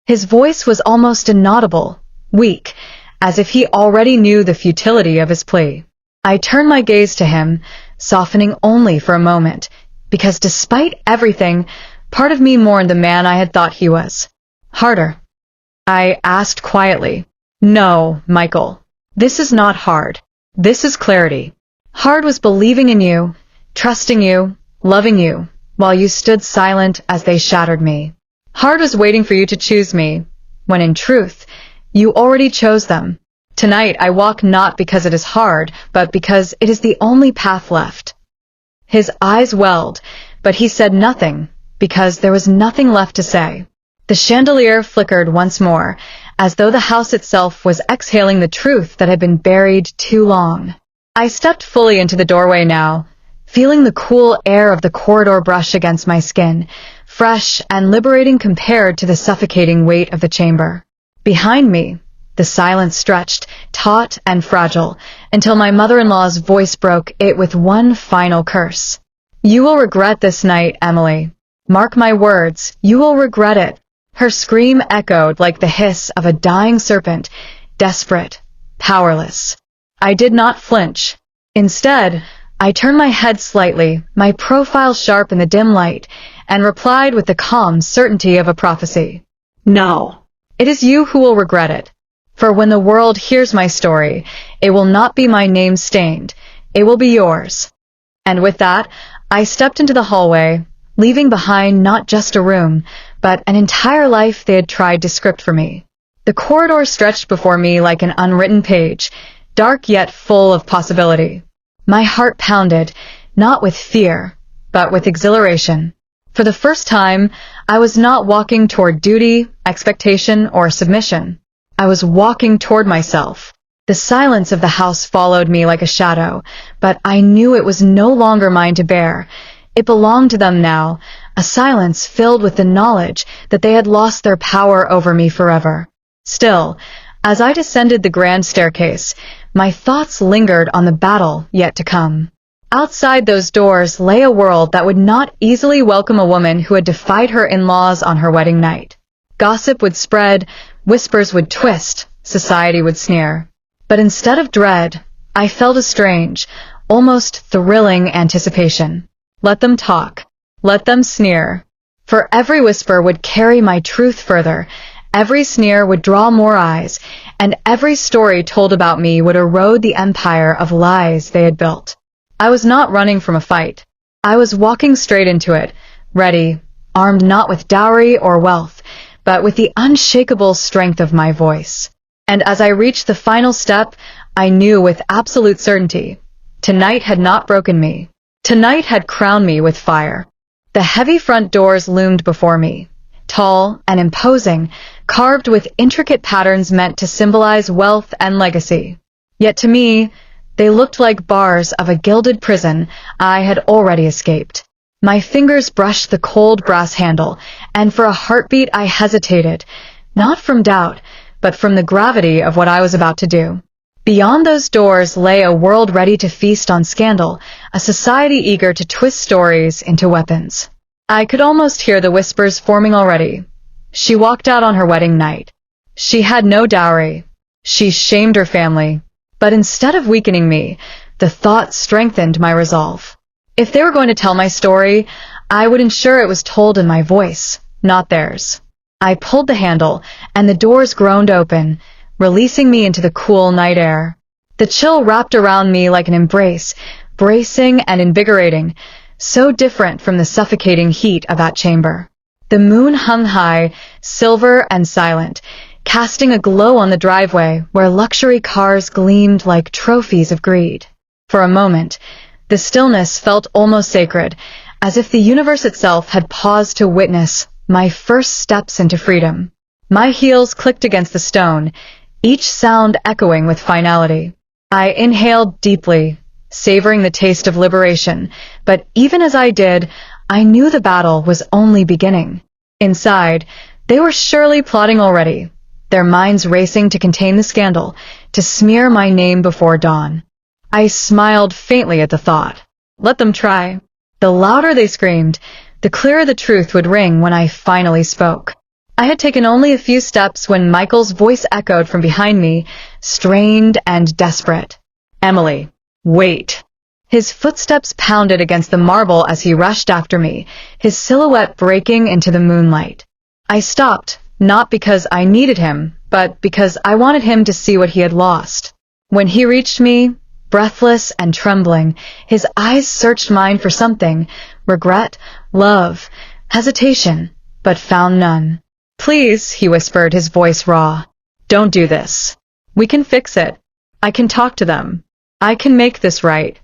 His voice was almost inaudible, weak, as if he already knew the futility of his plea. I turned my gaze to him, softening only for a moment, because despite everything, part of me mourned the man I had thought he was. "Harder?" I asked quietly. "No, Michael. This is not hard. This is clarity. Hard was believing in you, trusting you, loving you, while you stood silent as they shattered me. Hard was waiting for you to choose me, when in truth, you already chose them. Tonight I walk not because it is hard, but because it is the only path left." His eyes welled, but he said nothing, because there was nothing left to say. The chandelier flickered once more, as though the house itself was exhaling the truth that had been buried too long. I stepped fully into the doorway now, feeling the cool air of the corridor brush against my skin, fresh and liberating compared to the suffocating weight of the chamber. Behind me, the silence stretched, taut and fragile, until my mother-in-law's voice broke it with one final curse. "You will regret this night, Emily. Mark my words, you will regret it." Her scream echoed like the hiss of a dying serpent, desperate, powerless. I did not flinch. Instead, I turned my head slightly, my profile sharp in the dim light, and replied with the calm certainty of a prophecy. "No. It is you who will regret it. For when the world hears my story, it will not be my name stained, it will be yours." And with that, I stepped into the hallway, leaving behind not just a room, but an entire life they had tried to script for me. The corridor stretched before me like an unwritten page, dark yet full of possibility. My heart pounded, not with fear, but with exhilaration. For the first time, I was not walking toward duty, expectation, or submission. I was walking toward myself. The silence of the house followed me like a shadow, but I knew it was no longer mine to bear. It belonged to them now, a silence filled with the knowledge that they had lost their power over me forever. Still, as I descended the grand staircase, my thoughts lingered on the battle yet to come. Outside those doors lay a world that would not easily welcome a woman who had defied her in-laws on her wedding night. Gossip would spread, whispers would twist, society would sneer. But instead of dread, I felt a strange, almost thrilling anticipation. Let them talk. Let them sneer. For every whisper would carry my truth further, every sneer would draw more eyes, and every story told about me would erode the empire of lies they had built. I was not running from a fight. I was walking straight into it, ready, armed not with dowry or wealth, but with the unshakable strength of my voice. And as I reached the final step, I knew with absolute certainty, tonight had not broken me. Tonight had crowned me with fire. The heavy front doors loomed before me, tall and imposing, carved with intricate patterns meant to symbolize wealth and legacy. Yet to me, they looked like bars of a gilded prison I had already escaped. My fingers brushed the cold brass handle, and for a heartbeat I hesitated, not from doubt, but from the gravity of what I was about to do. Beyond those doors lay a world ready to feast on scandal, a society eager to twist stories into weapons. I could almost hear the whispers forming already. She walked out on her wedding night. She had no dowry. She shamed her family. But instead of weakening me, the thought strengthened my resolve. If they were going to tell my story, I would ensure it was told in my voice, not theirs. I pulled the handle, and the doors groaned open, releasing me into the cool night air. The chill wrapped around me like an embrace, bracing and invigorating, so different from the suffocating heat of that chamber. The moon hung high, silver and silent, casting a glow on the driveway where luxury cars gleamed like trophies of greed. For a moment, the stillness felt almost sacred, as if the universe itself had paused to witness my first steps into freedom. My heels clicked against the stone, each sound echoing with finality. I inhaled deeply, savoring the taste of liberation, but even as I did, I knew the battle was only beginning. Inside, they were surely plotting already, their minds racing to contain the scandal, to smear my name before dawn. I smiled faintly at the thought. Let them try. The louder they screamed, the clearer the truth would ring when I finally spoke. I had taken only a few steps when Michael's voice echoed from behind me, strained and desperate. Emily, wait. His footsteps pounded against the marble as he rushed after me, his silhouette breaking into the moonlight. I stopped, not because I needed him, but because I wanted him to see what he had lost. When he reached me, breathless and trembling, his eyes searched mine for something, regret, love, hesitation, but found none. Please, he whispered, his voice raw. Don't do this. We can fix it. I can talk to them. I can make this right.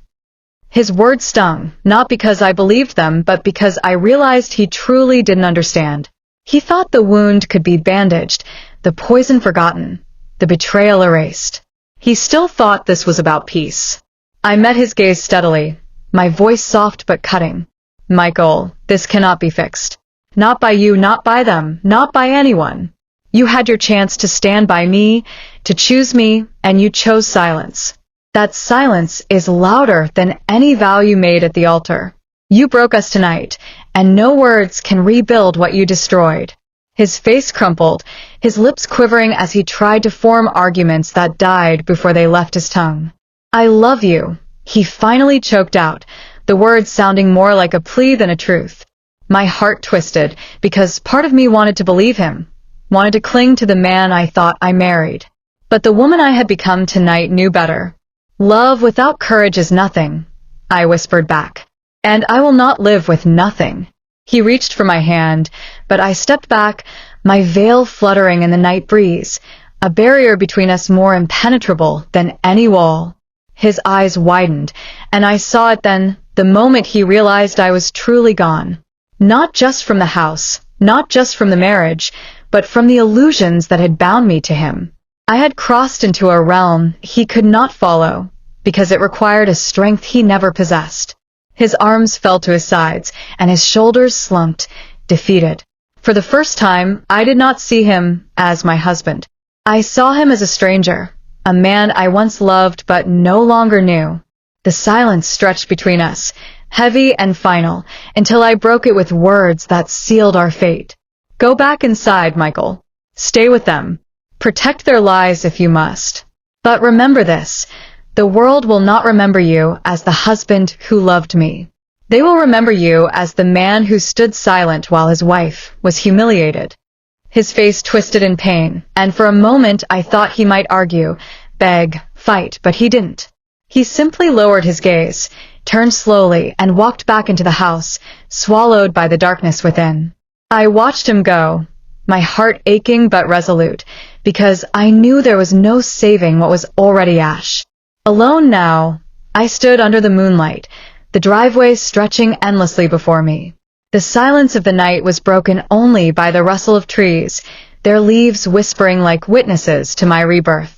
His words stung, not because I believed them, but because I realized he truly didn't understand. He thought the wound could be bandaged, the poison forgotten, the betrayal erased. He still thought this was about peace. I met his gaze steadily, my voice soft but cutting. Michael, this cannot be fixed. Not by you, not by them, not by anyone. You had your chance to stand by me, to choose me, and you chose silence. That silence is louder than any vow you made at the altar. You broke us tonight, and no words can rebuild what you destroyed. His face crumpled, his lips quivering as he tried to form arguments that died before they left his tongue. I love you, he finally choked out, the words sounding more like a plea than a truth. My heart twisted, because part of me wanted to believe him, wanted to cling to the man I thought I married. But the woman I had become tonight knew better. Love without courage is nothing, I whispered back. And I will not live with nothing. He reached for my hand, but I stepped back, my veil fluttering in the night breeze, a barrier between us more impenetrable than any wall. His eyes widened, and I saw it then, the moment he realized I was truly gone. Not just from the house, not just from the marriage, but from the illusions that had bound me to him. I had crossed into a realm he could not follow, because it required a strength he never possessed. His arms fell to his sides, and his shoulders slumped, defeated. For the first time, I did not see him as my husband. I saw him as a stranger, a man I once loved but no longer knew. The silence stretched between us, heavy and final, until I broke it with words that sealed our fate. Go back inside, Michael. Stay with them. Protect their lives if you must. But remember this, the world will not remember you as the husband who loved me. They will remember you as the man who stood silent while his wife was humiliated. His face twisted in pain, and for a moment I thought he might argue, beg, fight, but he didn't. He simply lowered his gaze, turned slowly, and walked back into the house, swallowed by the darkness within. I watched him go, my heart aching but resolute, because I knew there was no saving what was already ash. Alone now, I stood under the moonlight, the driveway stretching endlessly before me. The silence of the night was broken only by the rustle of trees, their leaves whispering like witnesses to my rebirth.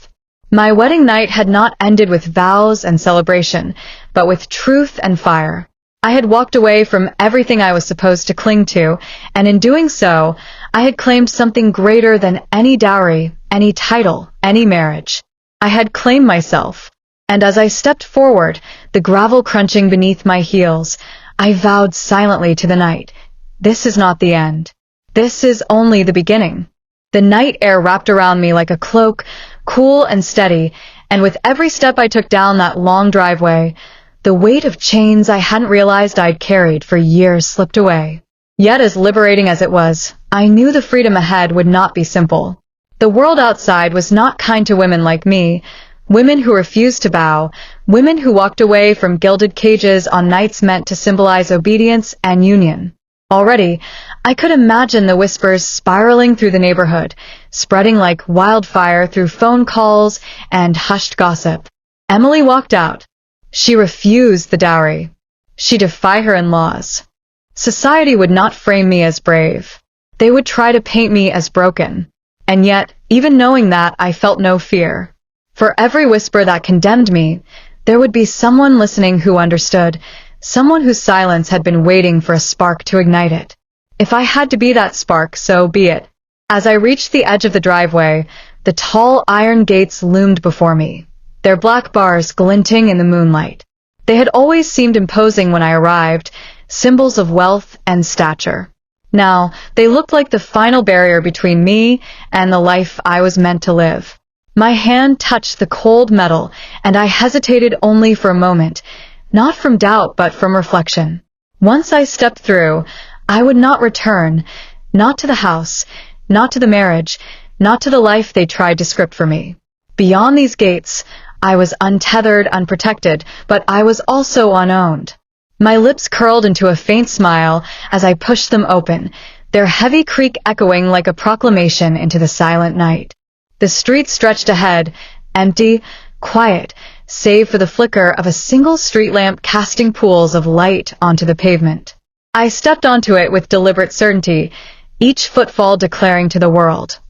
My wedding night had not ended with vows and celebration, but with truth and fire. I had walked away from everything I was supposed to cling to, and in doing so, I had claimed something greater than any dowry, any title, any marriage. I had claimed myself. And as I stepped forward, the gravel crunching beneath my heels, I vowed silently to the night, this is not the end. This is only the beginning. The night air wrapped around me like a cloak, cool and steady, and with every step I took down that long driveway, the weight of chains I hadn't realized I'd carried for years slipped away. Yet as liberating as it was, I knew the freedom ahead would not be simple. The world outside was not kind to women like me, women who refused to bow, women who walked away from gilded cages on nights meant to symbolize obedience and union. Already, I could imagine the whispers spiraling through the neighborhood, spreading like wildfire through phone calls and hushed gossip. Emily walked out. She refused the dowry. She defied her in-laws. Society would not frame me as brave. They would try to paint me as broken. And yet, even knowing that, I felt no fear. For every whisper that condemned me, there would be someone listening who understood, someone whose silence had been waiting for a spark to ignite it. If I had to be that spark, so be it. As I reached the edge of the driveway, the tall iron gates loomed before me, their black bars glinting in the moonlight. They had always seemed imposing when I arrived, symbols of wealth and stature. Now, they looked like the final barrier between me and the life I was meant to live. My hand touched the cold metal, and I hesitated only for a moment, not from doubt but from reflection. Once I stepped through, I would not return, not to the house, not to the marriage, not to the life they tried to script for me. Beyond these gates, I was untethered, unprotected, but I was also unowned. My lips curled into a faint smile as I pushed them open, their heavy creak echoing like a proclamation into the silent night. The street stretched ahead, empty, quiet, save for the flicker of a single street lamp casting pools of light onto the pavement. I stepped onto it with deliberate certainty, each footfall declaring to the world,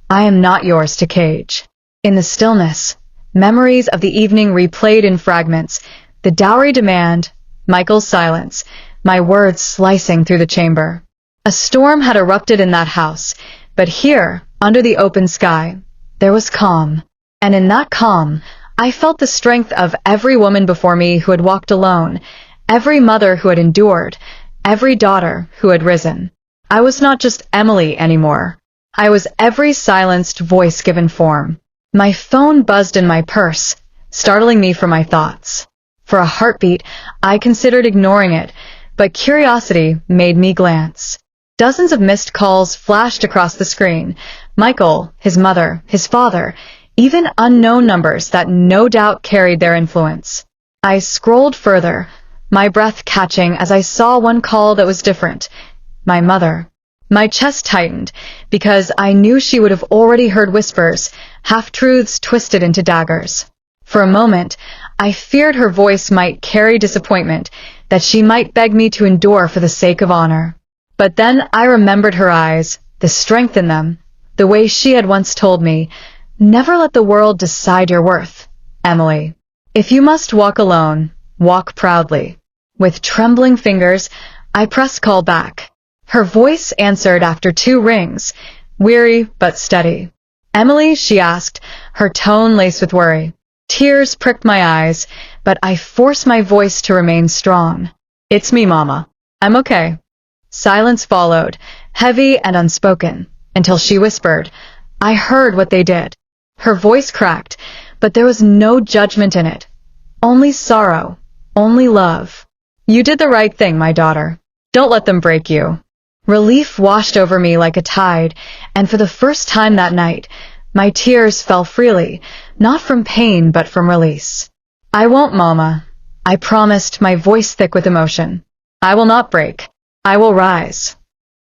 I am not yours to cage. In the stillness, memories of the evening replayed in fragments, the dowry demand, Michael's silence, my words slicing through the chamber. A storm had erupted in that house, but here, under the open sky, there was calm, and in that calm, I felt the strength of every woman before me who had walked alone, every mother who had endured, every daughter who had risen. I was not just Emily anymore. I was every silenced voice given form. My phone buzzed in my purse, startling me from my thoughts. For a heartbeat, I considered ignoring it, but curiosity made me glance. Dozens of missed calls flashed across the screen. Michael, his mother, his father, even unknown numbers that no doubt carried their influence. I scrolled further, my breath catching as I saw one call that was different. My mother. My chest tightened, because I knew she would have already heard whispers, half-truths twisted into daggers. For a moment, I feared her voice might carry disappointment, that she might beg me to endure for the sake of honor. But then I remembered her eyes, the strength in them, the way she had once told me, never let the world decide your worth, Emily. If you must walk alone, walk proudly. With trembling fingers, I pressed call back. Her voice answered after 2 rings, weary but steady. Emily, she asked, her tone laced with worry. Tears pricked my eyes, but I forced my voice to remain strong. "It's me, Mama. I'm okay." Silence followed, heavy and unspoken, until she whispered, "I heard what they did." Her voice cracked, but there was no judgment in it. Only sorrow, only love. "You did the right thing, my daughter. Don't let them break you." Relief washed over me like a tide, and for the first time that night, my tears fell freely, not from pain but from release. "I won't, Mama," I promised, my voice thick with emotion. "I will not break. I will rise."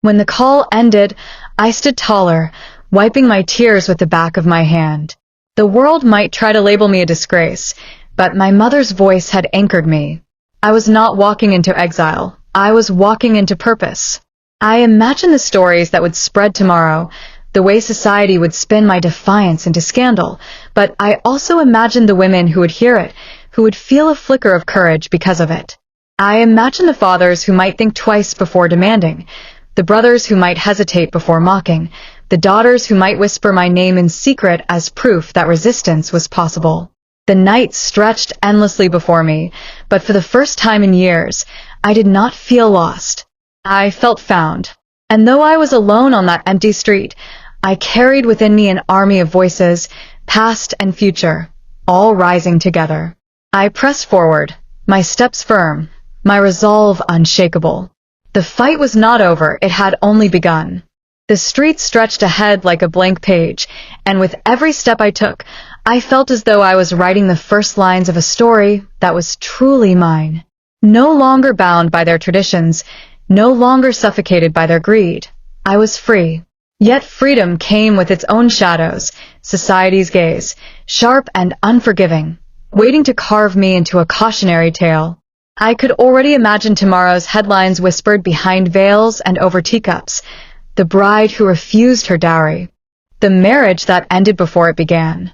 When the call ended, I stood taller, wiping my tears with the back of my hand. The world might try to label me a disgrace, but my mother's voice had anchored me. I was not walking into exile. I was walking into purpose. I imagined the stories that would spread tomorrow, the way society would spin my defiance into scandal, but I also imagined the women who would hear it, who would feel a flicker of courage because of it. I imagined the fathers who might think twice before demanding, the brothers who might hesitate before mocking, the daughters who might whisper my name in secret as proof that resistance was possible. The night stretched endlessly before me, but for the first time in years, I did not feel lost. I felt found. And though I was alone on that empty street, I carried within me an army of voices, past and future, all rising together. I pressed forward, my steps firm, my resolve unshakable. The fight was not over, it had only begun. The street stretched ahead like a blank page, and with every step I took, I felt as though I was writing the first lines of a story that was truly mine. No longer bound by their traditions, no longer suffocated by their greed. I was free. Yet freedom came with its own shadows, society's gaze, sharp and unforgiving, waiting to carve me into a cautionary tale. I could already imagine tomorrow's headlines whispered behind veils and over teacups. The bride who refused her dowry. The marriage that ended before it began.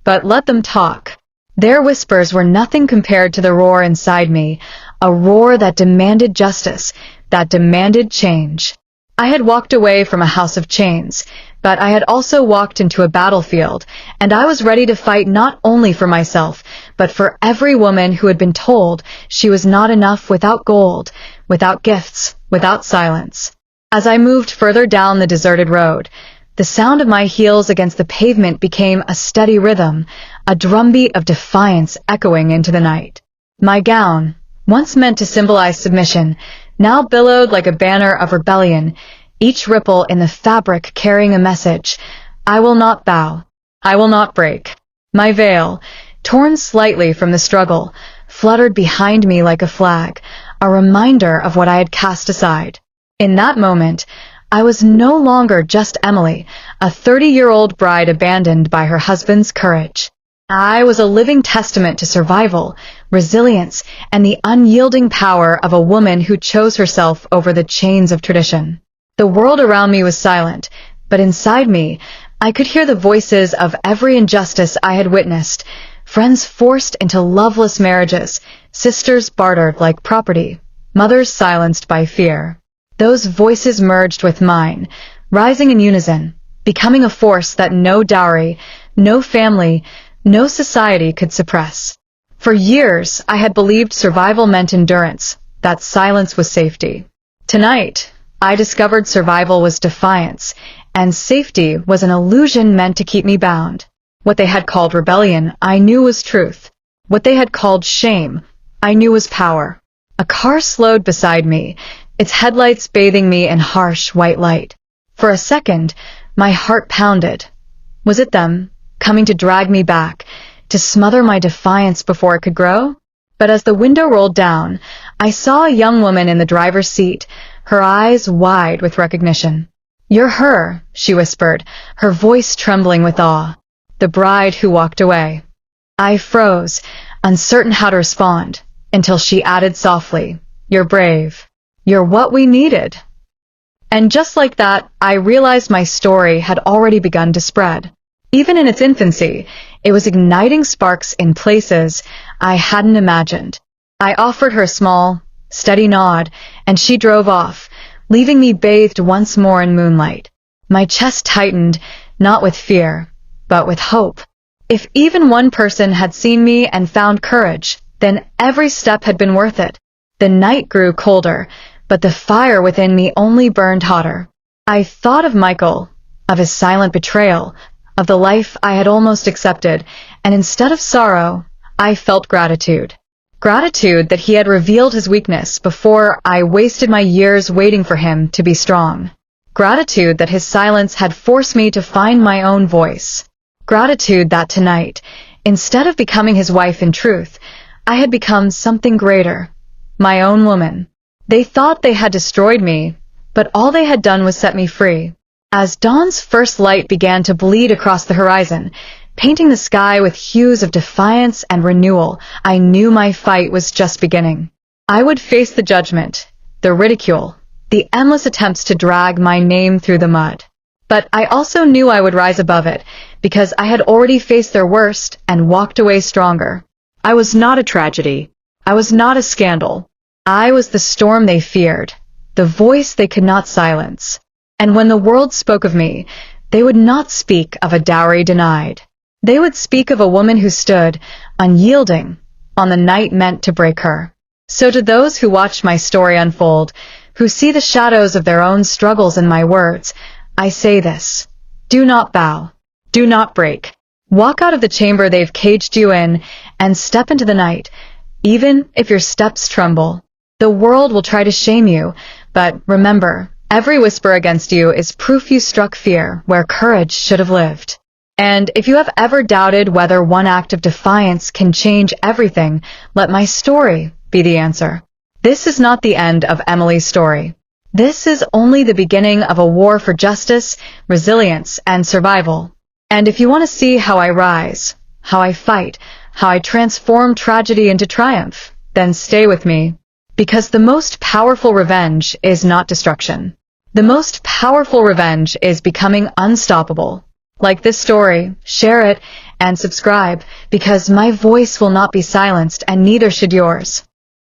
But let them talk. Their whispers were nothing compared to the roar inside me, a roar that demanded justice, that demanded change. I had walked away from a house of chains, but I had also walked into a battlefield, and I was ready to fight not only for myself, but for every woman who had been told she was not enough without gold, without gifts, without silence. As I moved further down the deserted road, the sound of my heels against the pavement became a steady rhythm, a drumbeat of defiance echoing into the night. My gown, once meant to symbolize submission, now billowed like a banner of rebellion, each ripple in the fabric carrying a message. I will not bow. I will not break. My veil, torn slightly from the struggle, fluttered behind me like a flag, a reminder of what I had cast aside. In that moment, I was no longer just Emily, a 30-year-old bride abandoned by her husband's courage. I was a living testament to survival, resilience, and the unyielding power of a woman who chose herself over the chains of tradition. The world around me was silent, but inside me, I could hear the voices of every injustice I had witnessed, friends forced into loveless marriages, sisters bartered like property, mothers silenced by fear. Those voices merged with mine, rising in unison, becoming a force that no dowry, no family, no society could suppress. For years, I had believed survival meant endurance, that silence was safety. Tonight, I discovered survival was defiance, and safety was an illusion meant to keep me bound. What they had called rebellion, I knew was truth. What they had called shame, I knew was power. A car slowed beside me, its headlights bathing me in harsh white light. For a second, my heart pounded. Was it them, coming to drag me back, to smother my defiance before it could grow? But as the window rolled down, I saw a young woman in the driver's seat, her eyes wide with recognition. "You're her," she whispered, her voice trembling with awe. "The bride who walked away." I froze, uncertain how to respond, until she added softly, "You're brave. You're what we needed." And just like that, I realized my story had already begun to spread. Even in its infancy, it was igniting sparks in places I hadn't imagined. I offered her a small, steady nod, and she drove off, leaving me bathed once more in moonlight. My chest tightened, not with fear, but with hope. If even one person had seen me and found courage, then every step had been worth it. The night grew colder, but the fire within me only burned hotter. I thought of Michael, of his silent betrayal, of the life I had almost accepted, and instead of sorrow, I felt gratitude. Gratitude that he had revealed his weakness before I wasted my years waiting for him to be strong. Gratitude that his silence had forced me to find my own voice. Gratitude that tonight, instead of becoming his wife in truth, I had become something greater, my own woman. They thought they had destroyed me, but all they had done was set me free. As dawn's first light began to bleed across the horizon, painting the sky with hues of defiance and renewal, I knew my fight was just beginning. I would face the judgment, the ridicule, the endless attempts to drag my name through the mud. But I also knew I would rise above it, because I had already faced their worst and walked away stronger. I was not a tragedy. I was not a scandal. I was the storm they feared, the voice they could not silence. And when the world spoke of me, they would not speak of a dowry denied. They would speak of a woman who stood, unyielding, on the night meant to break her. So to those who watch my story unfold, who see the shadows of their own struggles in my words, I say this: do not bow, do not break. Walk out of the chamber they've caged you in, and step into the night, even if your steps tremble. The world will try to shame you, but remember, every whisper against you is proof you struck fear where courage should have lived. And if you have ever doubted whether one act of defiance can change everything, let my story be the answer. This is not the end of Emily's story. This is only the beginning of a war for justice, resilience, and survival. And if you want to see how I rise, how I fight, how I transform tragedy into triumph, then stay with me. Because the most powerful revenge is not destruction. The most powerful revenge is becoming unstoppable. Like this story, share it, and subscribe, because my voice will not be silenced, and neither should yours.